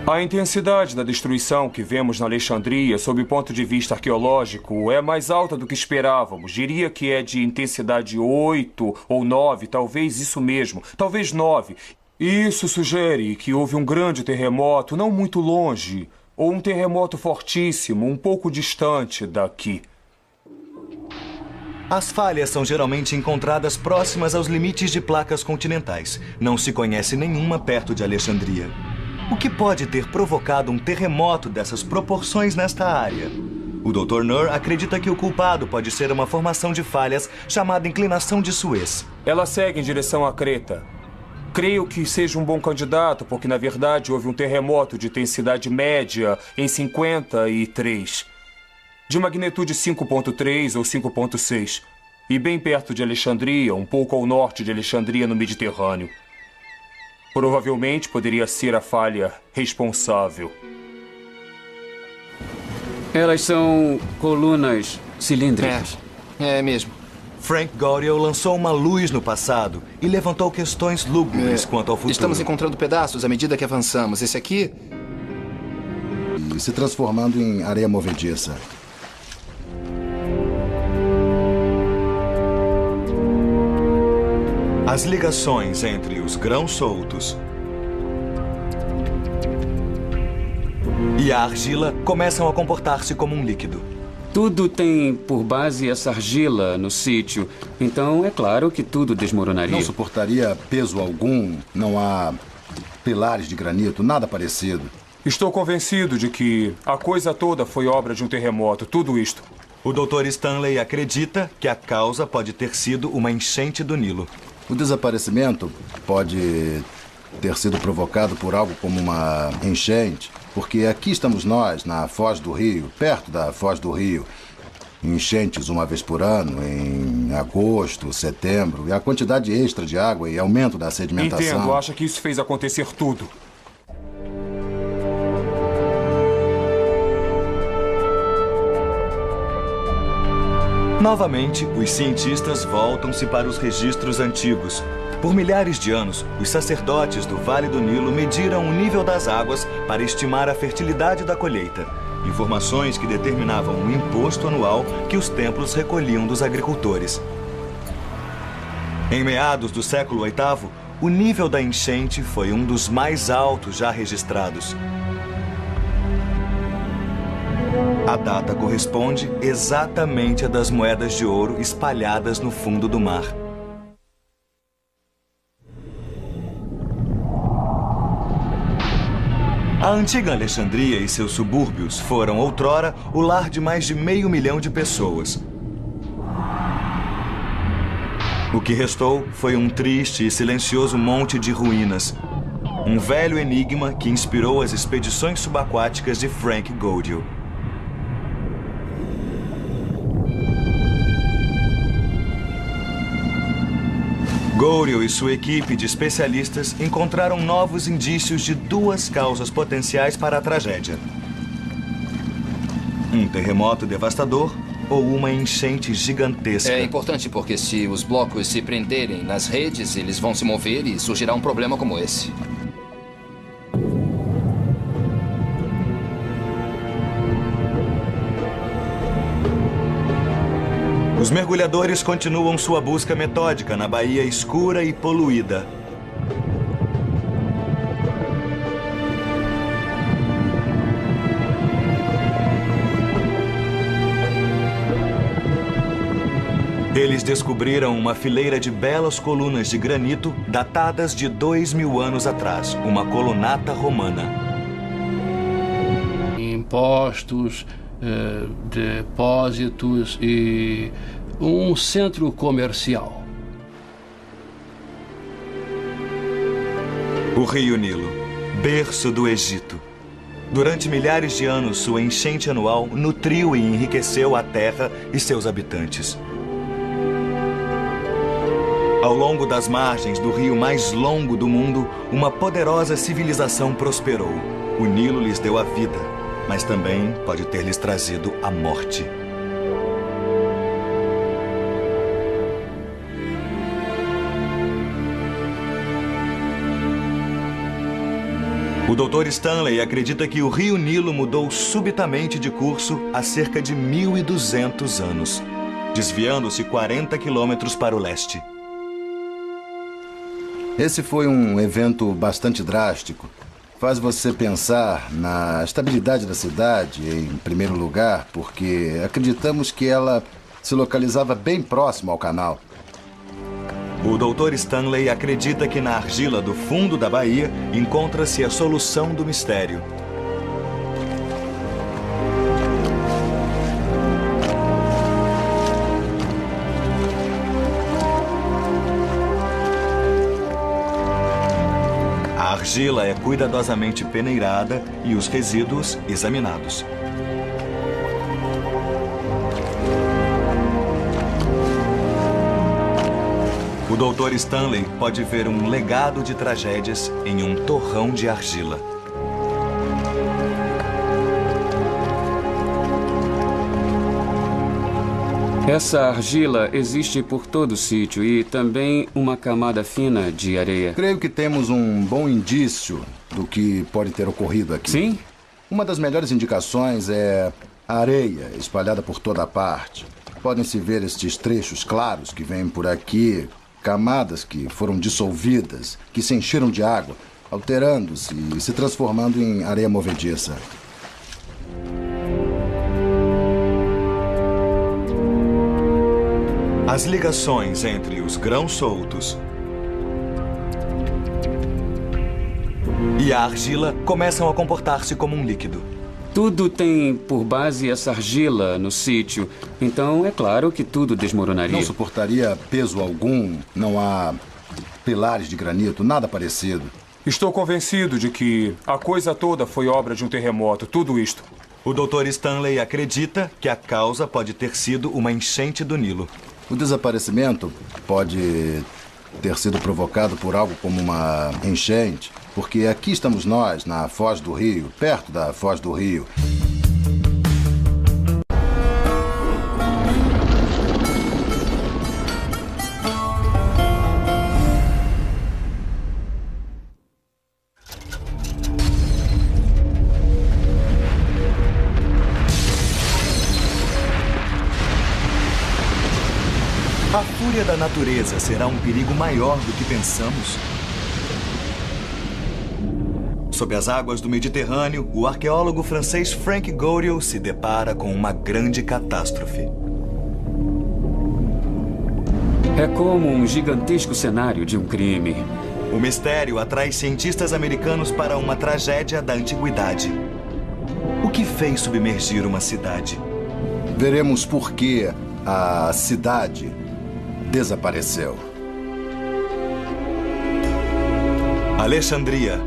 A intensidade da destruição que vemos na Alexandria, sob o ponto de vista arqueológico, é mais alta do que esperávamos. Diria que é de intensidade 8 ou 9, talvez isso mesmo, talvez 9. Isso sugere que houve um grande terremoto não muito longe, ou um terremoto fortíssimo, um pouco distante daqui. As falhas são geralmente encontradas próximas aos limites de placas continentais. Não se conhece nenhuma perto de Alexandria. O que pode ter provocado um terremoto dessas proporções nesta área? O Dr. Nur acredita que o culpado pode ser uma formação de falhas chamada inclinação de Suez. Ela segue em direção a Creta. Creio que seja um bom candidato, porque na verdade houve um terremoto de intensidade média em 53, de magnitude 5.3 ou 5.6, e bem perto de Alexandria, um pouco ao norte de Alexandria, no Mediterrâneo. Provavelmente poderia ser a falha responsável. Elas são colunas cilíndricas. É mesmo. Frank Goriel lançou uma luz no passado e levantou questões lúgubres quanto ao futuro. Estamos encontrando pedaços à medida que avançamos. Esse aqui... E se transformando em areia movediça. As ligações entre os grãos soltos e a argila começam a comportar-se como um líquido. Tudo tem por base essa argila no sítio. Então, é claro que tudo desmoronaria. Não suportaria peso algum, não há pilares de granito, nada parecido. Estou convencido de que a coisa toda foi obra de um terremoto, tudo isto. O Dr. Stanley acredita que a causa pode ter sido uma enchente do Nilo. O desaparecimento pode ter sido provocado por algo como uma enchente, porque aqui estamos nós, na Foz do Rio, perto da Foz do Rio. Enchentes uma vez por ano, em agosto, setembro, e a quantidade extra de água e aumento da sedimentação. Entendo, acha que isso fez acontecer tudo. Novamente, os cientistas voltam-se para os registros antigos. Por milhares de anos, os sacerdotes do Vale do Nilo mediram o nível das águas para estimar a fertilidade da colheita. Informações que determinavam o imposto anual que os templos recolhiam dos agricultores. Em meados do século VIII, o nível da enchente foi um dos mais altos já registrados. A data corresponde exatamente à das moedas de ouro espalhadas no fundo do mar. A antiga Alexandria e seus subúrbios foram, outrora, o lar de mais de 500 mil de pessoas. O que restou foi um triste e silencioso monte de ruínas. Um velho enigma que inspirou as expedições subaquáticas de Frank Godiel. Godiel e sua equipe de especialistas encontraram novos indícios de duas causas potenciais para a tragédia: um terremoto devastador ou uma enchente gigantesca. É importante porque se os blocos se prenderem nas redes, eles vão se mover e surgirá um problema como esse. Os mergulhadores continuam sua busca metódica na baía escura e poluída. Eles descobriram uma fileira de belas colunas de granito datadas de 2000 anos atrás, uma colunata romana. Impostos, depósitos e um centro comercial. O Rio Nilo, berço do Egito. Durante milhares de anos, sua enchente anual nutriu e enriqueceu a terra e seus habitantes. Ao longo das margens do rio mais longo do mundo, uma poderosa civilização prosperou. O Nilo lhes deu a vida, mas também pode ter lhes trazido a morte. O Dr. Stanley acredita que o Rio Nilo mudou subitamente de curso há cerca de 1.200 anos, desviando-se 40 quilômetros para o leste. Esse foi um evento bastante drástico. Faz você pensar na estabilidade da cidade, em primeiro lugar, porque acreditamos que ela se localizava bem próximo ao canal. O Dr. Stanley acredita que na argila do fundo da baía encontra-se a solução do mistério. argila é cuidadosamente peneirada e os resíduos examinados. O Dr. Stanley pode ver um legado de tragédias em um torrão de argila. Essa argila existe por todo o sítio e também uma camada fina de areia. Creio que temos um bom indício do que pode ter ocorrido aqui. Sim? Uma das melhores indicações é a areia espalhada por toda a parte. Podem-se ver estes trechos claros que vêm por aqui, camadas que foram dissolvidas, que se encheram de água, alterando-se e se transformando em areia movediça. As ligações entre os grãos soltos e a argila começam a comportar-se como um líquido. Tudo tem por base essa argila no sítio, então é claro que tudo desmoronaria. Não suportaria peso algum, não há pilares de granito, nada parecido. Estou convencido de que a coisa toda foi obra de um terremoto, tudo isto. O Dr. Stanley acredita que a causa pode ter sido uma enchente do Nilo. O desaparecimento pode ter sido provocado por algo como uma enchente, porque aqui estamos nós, na Foz do Rio, perto da Foz do Rio. A fúria da natureza será um perigo maior do que pensamos. Sob as águas do Mediterrâneo, o arqueólogo francês Frank Goriot se depara com uma grande catástrofe. É como um gigantesco cenário de um crime. O mistério atrai cientistas americanos para uma tragédia da antiguidade. O que fez submergir uma cidade? Veremos por que a cidade desapareceu. Alexandria,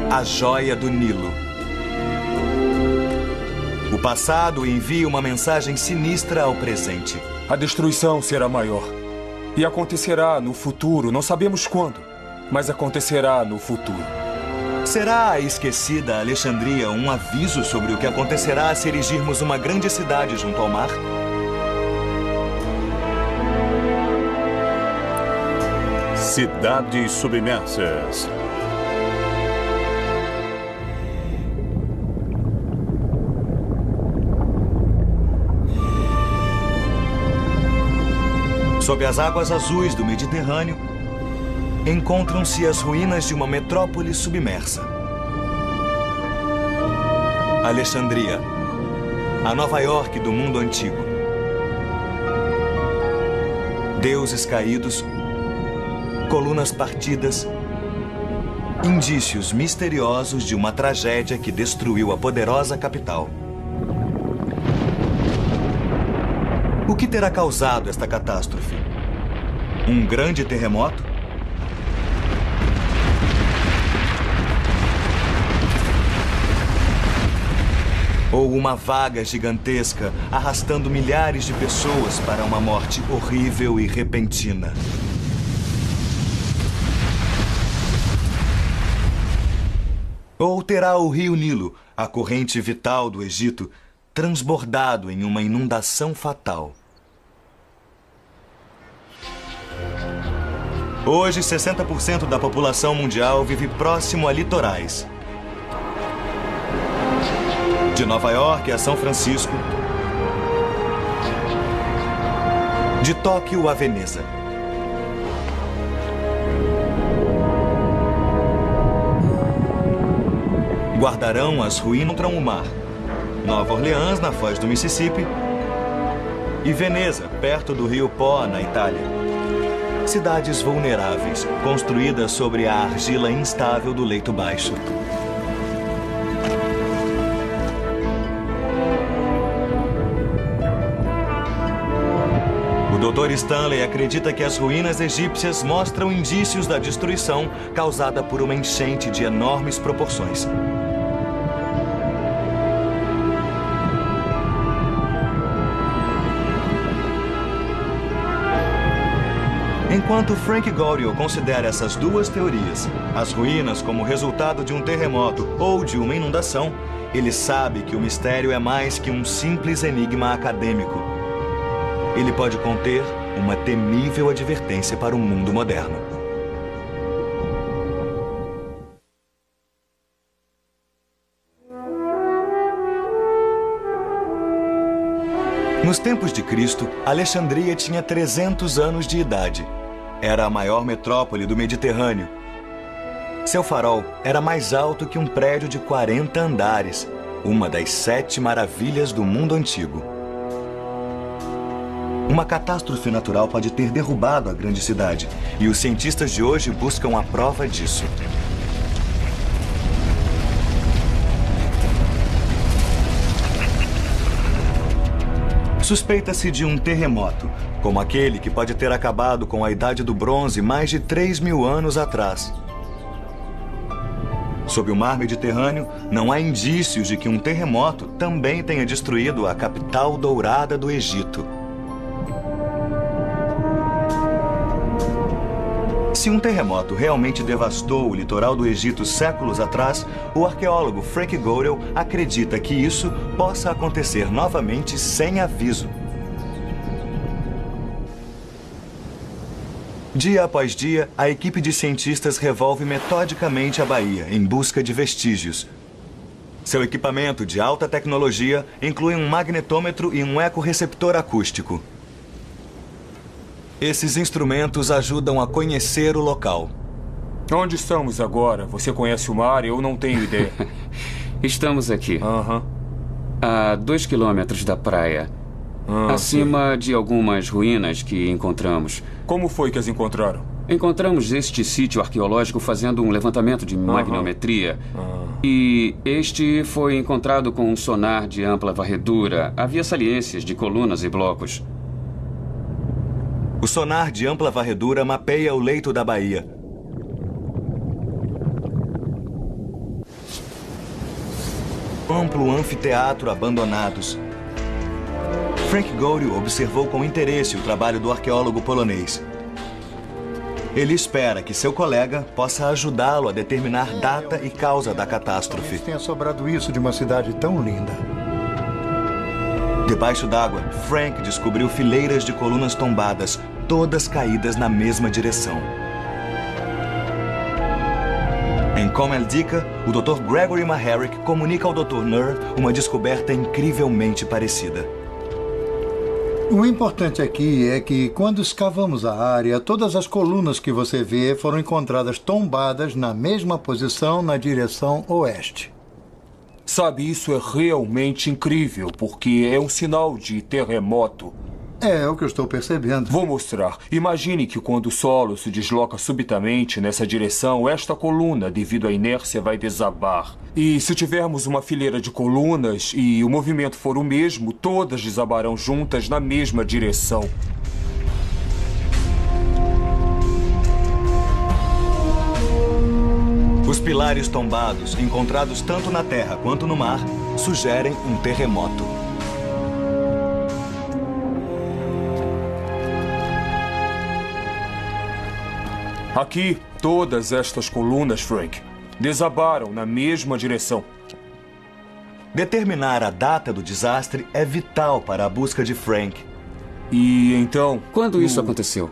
a joia do Nilo. O passado envia uma mensagem sinistra ao presente. A destruição será maior. E acontecerá no futuro, não sabemos quando, mas acontecerá no futuro. Será a esquecida Alexandria um aviso sobre o que acontecerá se erigirmos uma grande cidade junto ao mar? Cidades submersas. Sob as águas azuis do Mediterrâneo, encontram-se as ruínas de uma metrópole submersa. Alexandria, a Nova York do mundo antigo. Deuses caídos, colunas partidas, indícios misteriosos de uma tragédia que destruiu a poderosa capital. O que terá causado esta catástrofe? Um grande terremoto? Ou uma vaga gigantesca arrastando milhares de pessoas para uma morte horrível e repentina? Ou terá o rio Nilo, a corrente vital do Egito, transbordado em uma inundação fatal? Hoje, 60% da população mundial vive próximo a litorais. De Nova York a São Francisco, de Tóquio a Veneza. Guardarão as ruínas contra o mar. Nova Orleans, na foz do Mississippi, e Veneza, perto do rio Po, na Itália. Cidades vulneráveis, construídas sobre a argila instável do leito baixo. O Dr. Stanley acredita que as ruínas egípcias mostram indícios da destruição causada por uma enchente de enormes proporções. Enquanto Frank Goriel considera essas duas teorias, as ruínas como resultado de um terremoto ou de uma inundação, ele sabe que o mistério é mais que um simples enigma acadêmico. Ele pode conter uma temível advertência para o mundo moderno. Nos tempos de Cristo, Alexandria tinha 300 anos de idade. Era a maior metrópole do Mediterrâneo. Seu farol era mais alto que um prédio de 40 andares, uma das 7 maravilhas do mundo antigo. Uma catástrofe natural pode ter derrubado a grande cidade, e os cientistas de hoje buscam a prova disso. Suspeita-se de um terremoto, como aquele que pode ter acabado com a Idade do Bronze mais de 3.000 anos atrás. Sob o mar Mediterrâneo, não há indícios de que um terremoto também tenha destruído a capital dourada do Egito. Se um terremoto realmente devastou o litoral do Egito séculos atrás, o arqueólogo Frank Goriel acredita que isso possa acontecer novamente sem aviso. Dia após dia, a equipe de cientistas revolve metodicamente a baía em busca de vestígios. Seu equipamento de alta tecnologia inclui um magnetômetro e um ecorreceptor acústico. Esses instrumentos ajudam a conhecer o local. Onde estamos agora? Você conhece o mar? Eu não tenho ideia. Estamos aqui. A 2 quilômetros da praia. Acima de algumas ruínas que encontramos. Como foi que as encontraram? Encontramos este sítio arqueológico fazendo um levantamento de magnetometria. E este foi encontrado com um sonar de ampla varredura. Havia saliências de colunas e blocos. O sonar de ampla varredura mapeia o leito da baía. Amplo anfiteatro abandonados. Frank Goriel observou com interesse o trabalho do arqueólogo polonês. Ele espera que seu colega possa ajudá-lo a determinar data e causa da catástrofe. Tenha sobrado isso de uma cidade tão linda. Debaixo d'água, Frank descobriu fileiras de colunas tombadas, todas caídas na mesma direção. Em Comeldica, o Dr. Gregory Maharrick comunica ao Dr. Nur uma descoberta incrivelmente parecida. O importante aqui é que, quando escavamos a área, todas as colunas que você vê foram encontradas tombadas na mesma posição na direção oeste. Sabe, isso é realmente incrível, porque é um sinal de terremoto. É o que eu estou percebendo. Vou mostrar. Imagine que quando o solo se desloca subitamente nessa direção, esta coluna, devido à inércia, vai desabar. E se tivermos uma fileira de colunas e o movimento for o mesmo, todas desabarão juntas na mesma direção. Os pilares tombados, encontrados tanto na terra quanto no mar, sugerem um terremoto. Aqui, todas estas colunas, Frank, desabaram na mesma direção. Determinar a data do desastre é vital para a busca de Frank. E então... Quando isso aconteceu?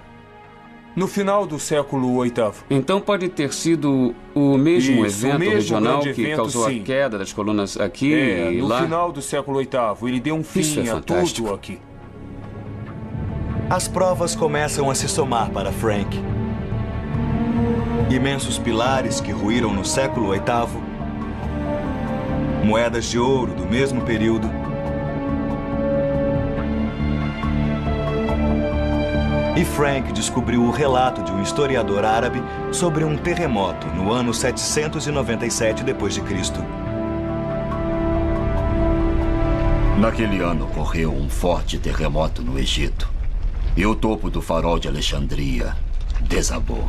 No final do século VIII. Então pode ter sido o mesmo evento regional que causou sim. a queda das colunas aqui e no lá? No final do século VIII. Ele deu um fim a tudo aqui. As provas começam a se somar para Frank. Imensos pilares que ruíram no século VIII. Moedas de ouro do mesmo período. E Frank descobriu o relato de um historiador árabe sobre um terremoto no ano 797 d.C. Naquele ano ocorreu um forte terremoto no Egito. E o topo do farol de Alexandria desabou.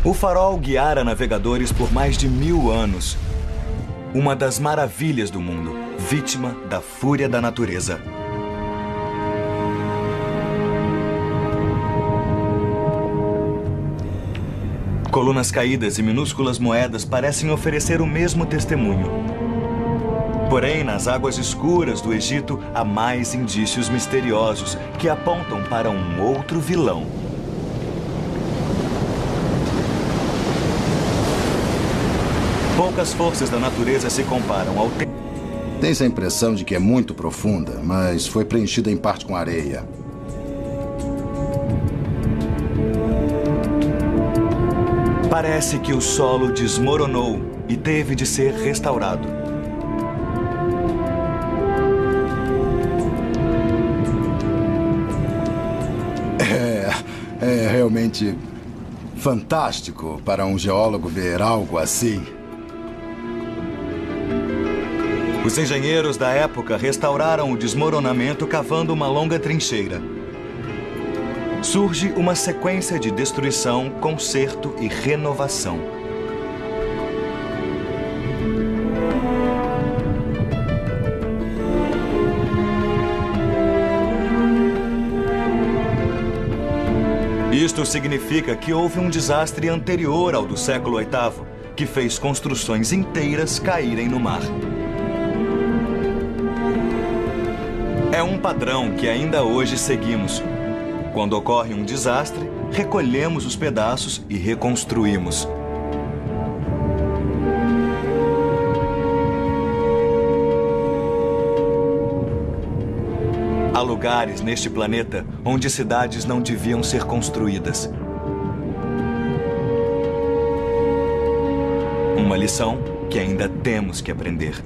O farol guiara navegadores por mais de 1000 anos. Uma das maravilhas do mundo, vítima da fúria da natureza. Colunas caídas e minúsculas moedas parecem oferecer o mesmo testemunho. Porém, nas águas escuras do Egito, há mais indícios misteriosos que apontam para um outro vilão. Poucas forças da natureza se comparam ao tempo. Tem-se a impressão de que é muito profunda, mas foi preenchida em parte com areia. Parece que o solo desmoronou e teve de ser restaurado. É realmente fantástico para um geólogo ver algo assim. Os engenheiros da época restauraram o desmoronamento cavando uma longa trincheira. Surge uma sequência de destruição, conserto e renovação. Isto significa que houve um desastre anterior ao do século VIII, que fez construções inteiras caírem no mar. É um padrão que ainda hoje seguimos. Quando ocorre um desastre, recolhemos os pedaços e reconstruímos. Há lugares neste planeta onde cidades não deviam ser construídas. Uma lição que ainda temos que aprender.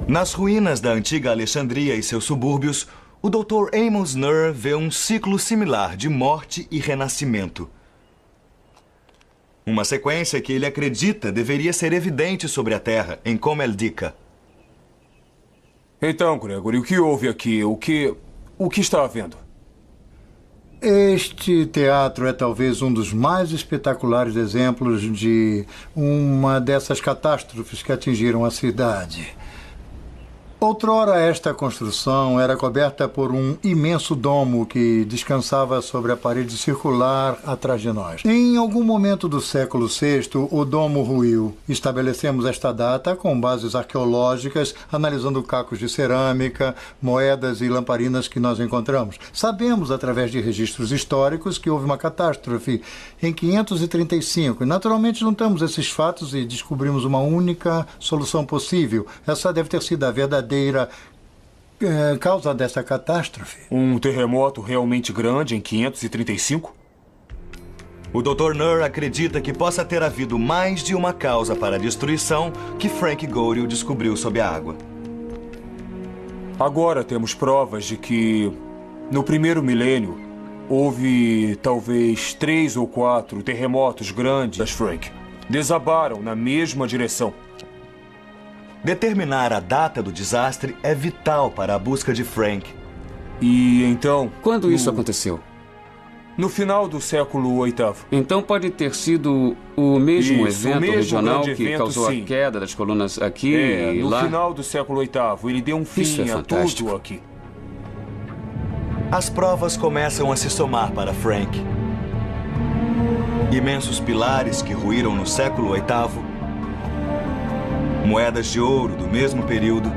Nas ruínas da antiga Alexandria e seus subúrbios, o Dr. Amos Nur vê um ciclo similar de morte e renascimento. Uma sequência que ele acredita deveria ser evidente sobre a Terra, em Kom el-Dika. Então, Gregory, o que houve aqui? O que está havendo? Este teatro é talvez um dos mais espetaculares exemplos de uma dessas catástrofes que atingiram a cidade. Outrora, esta construção era coberta por um imenso domo que descansava sobre a parede circular atrás de nós. Em algum momento do século VI, o domo ruiu. Estabelecemos esta data com bases arqueológicas, analisando cacos de cerâmica, moedas e lamparinas que nós encontramos. Sabemos, através de registros históricos, que houve uma catástrofe em 535. E, naturalmente, juntamos esses fatos e descobrimos uma única solução possível. Essa deve ter sido a verdadeira causa dessa catástrofe. Um terremoto realmente grande em 535? O Dr. Nur acredita que possa ter havido mais de uma causa para a destruição que Frank Goryeo descobriu sob a água. Agora temos provas de que, no primeiro milênio, houve talvez 3 ou 4 terremotos grandes, Frank. Desabaram na mesma direção. Determinar a data do desastre é vital para a busca de Frank. E então... Quando isso aconteceu? No final do século VIII. Então pode ter sido o mesmo evento regional que causou sim. a queda das colunas aqui e no lá? No final do século VIII. Ele deu um fim a tudo aqui. As provas começam a se somar para Frank. Imensos pilares que ruíram no século VIII. Moedas de ouro do mesmo período.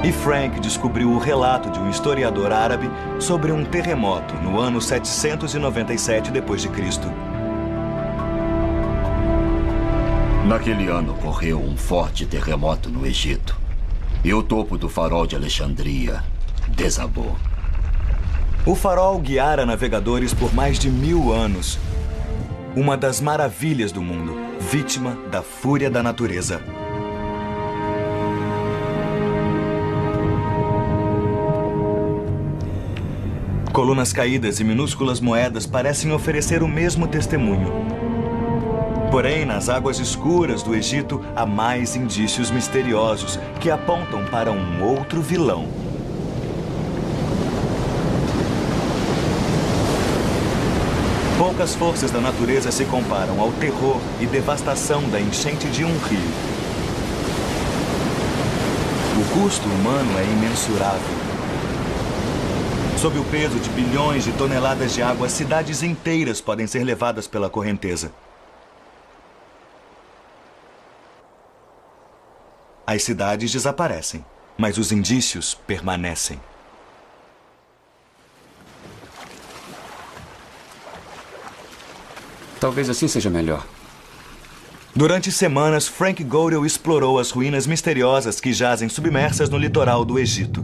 E Frank descobriu o relato de um historiador árabe sobre um terremoto no ano 797 d.C. Naquele ano ocorreu um forte terremoto no Egito. E o topo do farol de Alexandria desabou. O farol guiara navegadores por mais de 1000 anos. Uma das maravilhas do mundo, vítima da fúria da natureza. Colunas caídas e minúsculas moedas parecem oferecer o mesmo testemunho. Porém, nas águas escuras do Egito, há mais indícios misteriosos que apontam para um outro vilão. Poucas forças da natureza se comparam ao terror e devastação da enchente de um rio. O custo humano é imensurável. Sob o peso de bilhões de toneladas de água, cidades inteiras podem ser levadas pela correnteza. As cidades desaparecem, mas os indícios permanecem. Talvez assim seja melhor. Durante semanas, Frank Godel explorou as ruínas misteriosas que jazem submersas no litoral do Egito.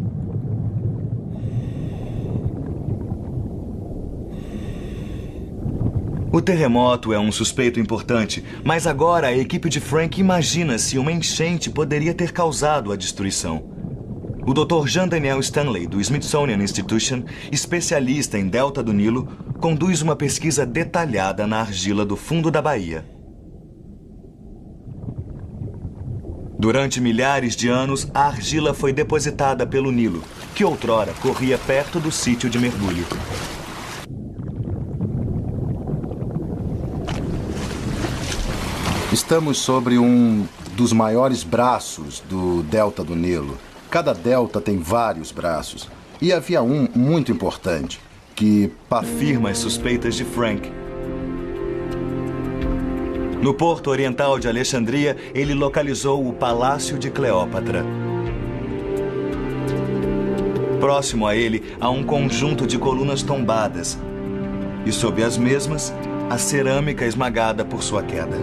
O terremoto é um suspeito importante, mas agora a equipe de Frank imagina se uma enchente poderia ter causado a destruição. O Dr. Jean Daniel Stanley, do Smithsonian Institution, especialista em Delta do Nilo, conduz uma pesquisa detalhada na argila do fundo da baía. Durante milhares de anos, a argila foi depositada pelo Nilo, que outrora corria perto do sítio de mergulho. Estamos sobre um dos maiores braços do Delta do Nilo. Cada delta tem vários braços. E havia um muito importante, que afirma as suspeitas de Frank. No porto oriental de Alexandria, ele localizou o Palácio de Cleópatra. Próximo a ele, há um conjunto de colunas tombadas. E sob as mesmas, a cerâmica esmagada por sua queda.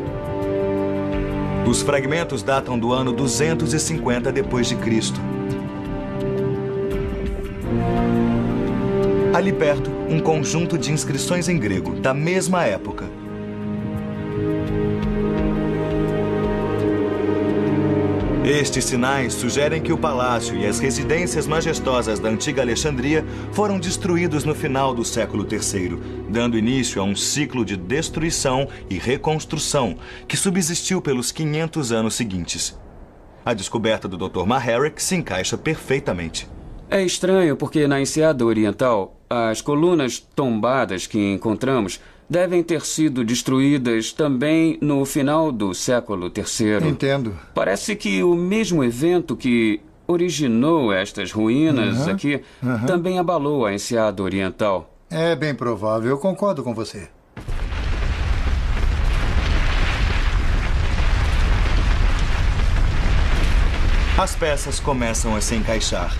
Os fragmentos datam do ano 250 d.C. Ali perto, um conjunto de inscrições em grego, da mesma época. Estes sinais sugerem que o palácio e as residências majestosas da antiga Alexandria foram destruídos no final do século III, dando início a um ciclo de destruição e reconstrução que subsistiu pelos 500 anos seguintes. A descoberta do Dr. Maharek se encaixa perfeitamente. É estranho porque na Enseada Oriental, as colunas tombadas que encontramos devem ter sido destruídas também no final do século III. Entendo. Parece que o mesmo evento que originou estas ruínas aqui também abalou a Enseada Oriental. É bem provável, eu concordo com você. As peças começam a se encaixar.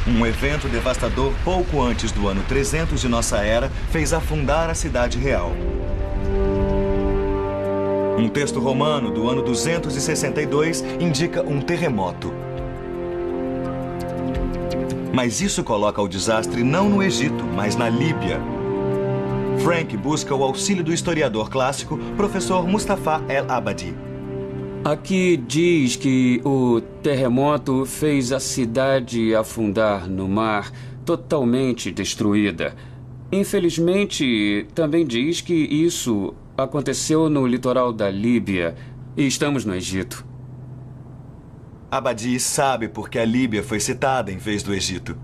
Um evento devastador pouco antes do ano 300 de nossa era fez afundar a cidade real. Um texto romano do ano 262 indica um terremoto. Mas isso coloca o desastre não no Egito, mas na Líbia. Frank busca o auxílio do historiador clássico, professor Mustafa El-Abadi. Aqui diz que o terremoto fez a cidade afundar no mar, totalmente destruída. Infelizmente, também diz que isso aconteceu no litoral da Líbia e estamos no Egito. Abadi sabe por que a Líbia foi citada em vez do Egito.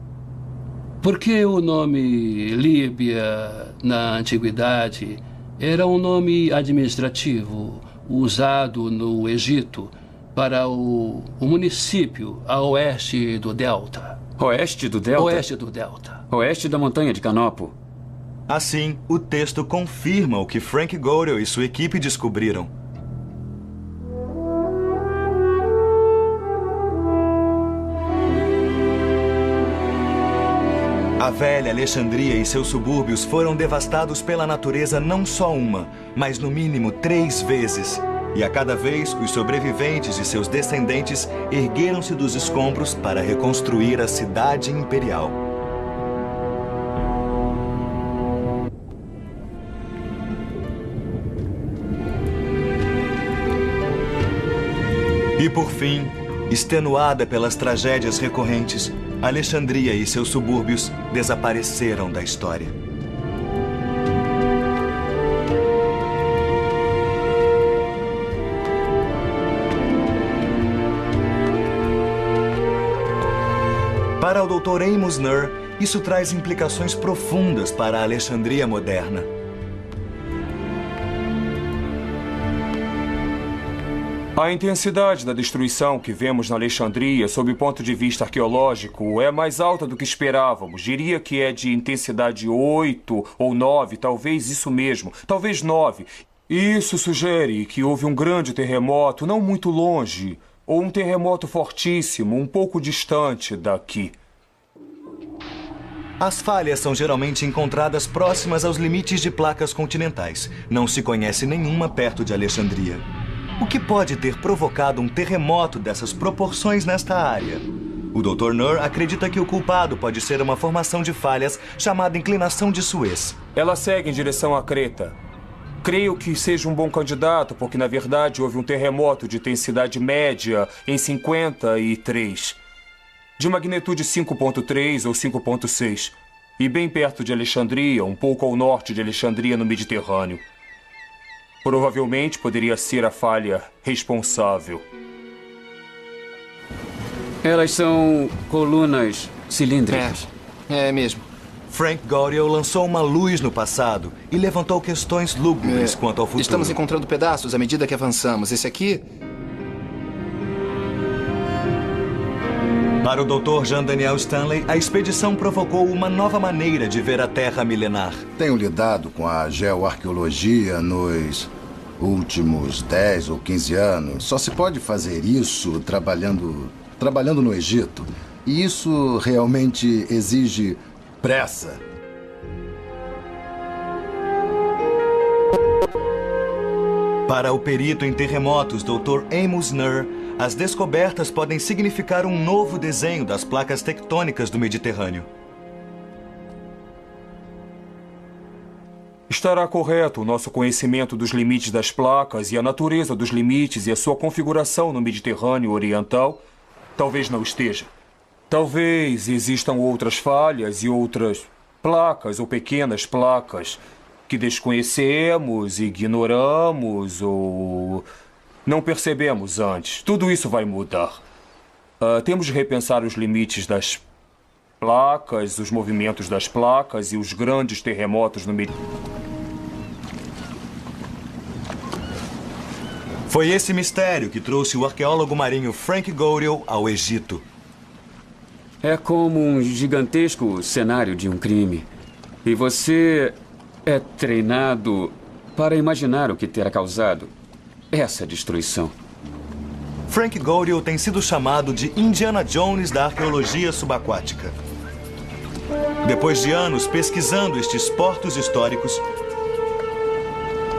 Porque o nome Líbia, na antiguidade, era um nome administrativo usado no Egito para o município a oeste do Delta. Oeste do Delta? Oeste do Delta. Oeste da montanha de Canopo. Assim, o texto confirma o que Frank Godel e sua equipe descobriram. A velha Alexandria e seus subúrbios foram devastados pela natureza não só uma, mas no mínimo 3 vezes. E a cada vez, os sobreviventes e seus descendentes ergueram-se dos escombros para reconstruir a cidade imperial. E por fim, extenuada pelas tragédias recorrentes, Alexandria e seus subúrbios desapareceram da história. Para o Dr. Amos Nur, isso traz implicações profundas para a Alexandria moderna. A intensidade da destruição que vemos na Alexandria, sob o ponto de vista arqueológico, é mais alta do que esperávamos. Diria que é de intensidade 8 ou 9, talvez isso mesmo, talvez 9. Isso sugere que houve um grande terremoto não muito longe, ou um terremoto fortíssimo, um pouco distante daqui. As falhas são geralmente encontradas próximas aos limites de placas continentais. Não se conhece nenhuma perto de Alexandria. O que pode ter provocado um terremoto dessas proporções nesta área? O Dr. Nur acredita que o culpado pode ser uma formação de falhas chamada inclinação de Suez. Ela segue em direção a Creta. Creio que seja um bom candidato, porque na verdade houve um terremoto de intensidade média em 53, de magnitude 5.3 ou 5.6, e bem perto de Alexandria, um pouco ao norte de Alexandria, no Mediterrâneo. Provavelmente poderia ser a falha responsável. Elas são colunas cilíndricas. É mesmo. Frank Goriel lançou uma luz no passado e levantou questões lúgubres quanto ao futuro. Estamos encontrando pedaços à medida que avançamos. Esse aqui... Para o Dr. Jean Daniel Stanley, a expedição provocou uma nova maneira de ver a Terra milenar. Tenho lidado com a geoarqueologia nos últimos 10 ou 15 anos. Só se pode fazer isso trabalhando no Egito. E isso realmente exige pressa. Para o perito em terremotos, Dr. Amos Nur, as descobertas podem significar um novo desenho das placas tectônicas do Mediterrâneo. Estará correto o nosso conhecimento dos limites das placas e a natureza dos limites e a sua configuração no Mediterrâneo Oriental? Talvez não esteja. Talvez existam outras falhas e outras placas ou pequenas placas que desconhecemos, ignoramos ou não percebemos antes. Tudo isso vai mudar. Temos de repensar os limites das placas, os movimentos das placas e os grandes terremotos no Mediterrâneo. Foi esse mistério que trouxe o arqueólogo marinho Frank Goriel ao Egito. É como um gigantesco cenário de um crime. E você é treinado para imaginar o que terá causado essa destruição. Frank Goriel tem sido chamado de Indiana Jones da arqueologia subaquática. Depois de anos pesquisando estes portos históricos,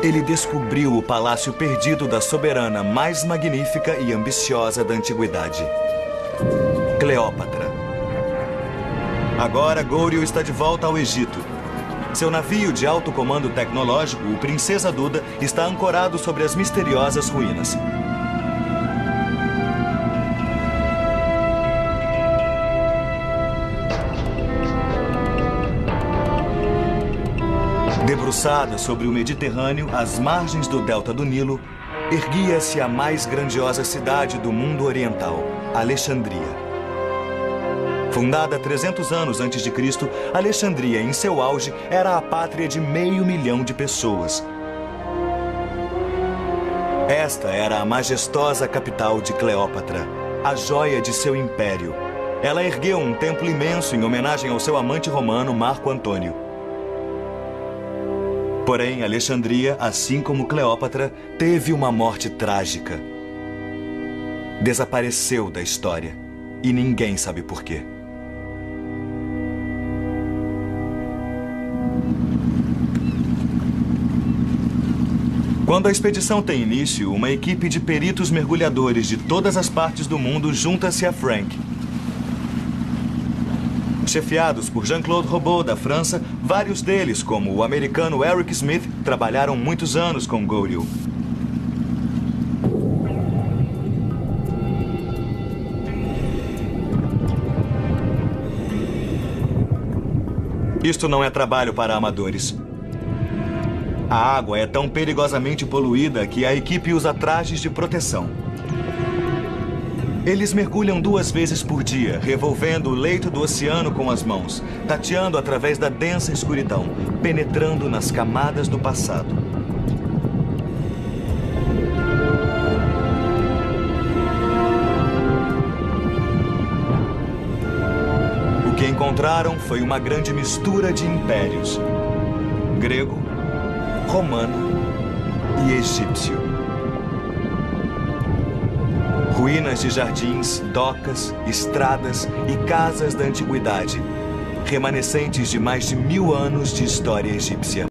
ele descobriu o palácio perdido da soberana mais magnífica e ambiciosa da antiguidade, Cleópatra. Agora, Goriel está de volta ao Egito. Seu navio de alto comando tecnológico, o Princesa Duda, está ancorado sobre as misteriosas ruínas. Debruçada sobre o Mediterrâneo, às margens do delta do Nilo, erguia-se a mais grandiosa cidade do mundo oriental, Alexandria. Fundada 300 anos antes de Cristo, Alexandria, em seu auge, era a pátria de 500 mil de pessoas. Esta era a majestosa capital de Cleópatra, a joia de seu império. Ela ergueu um templo imenso em homenagem ao seu amante romano, Marco Antônio. Porém, Alexandria, assim como Cleópatra, teve uma morte trágica. Desapareceu da história e ninguém sabe por quê. Quando a expedição tem início, uma equipe de peritos mergulhadores de todas as partes do mundo junta-se a Frank. Chefiados por Jean-Claude Robot, da França, vários deles, como o americano Eric Smith, trabalharam muitos anos com Goriel. Isto não é trabalho para amadores. A água é tão perigosamente poluída que a equipe usa trajes de proteção. Eles mergulham 2 vezes por dia, revolvendo o leito do oceano com as mãos, tateando através da densa escuridão, penetrando nas camadas do passado. O que encontraram foi uma grande mistura de impérios: grego, romano e egípcio. Ruínas de jardins, docas, estradas e casas da antiguidade, remanescentes de mais de 1000 anos de história egípcia.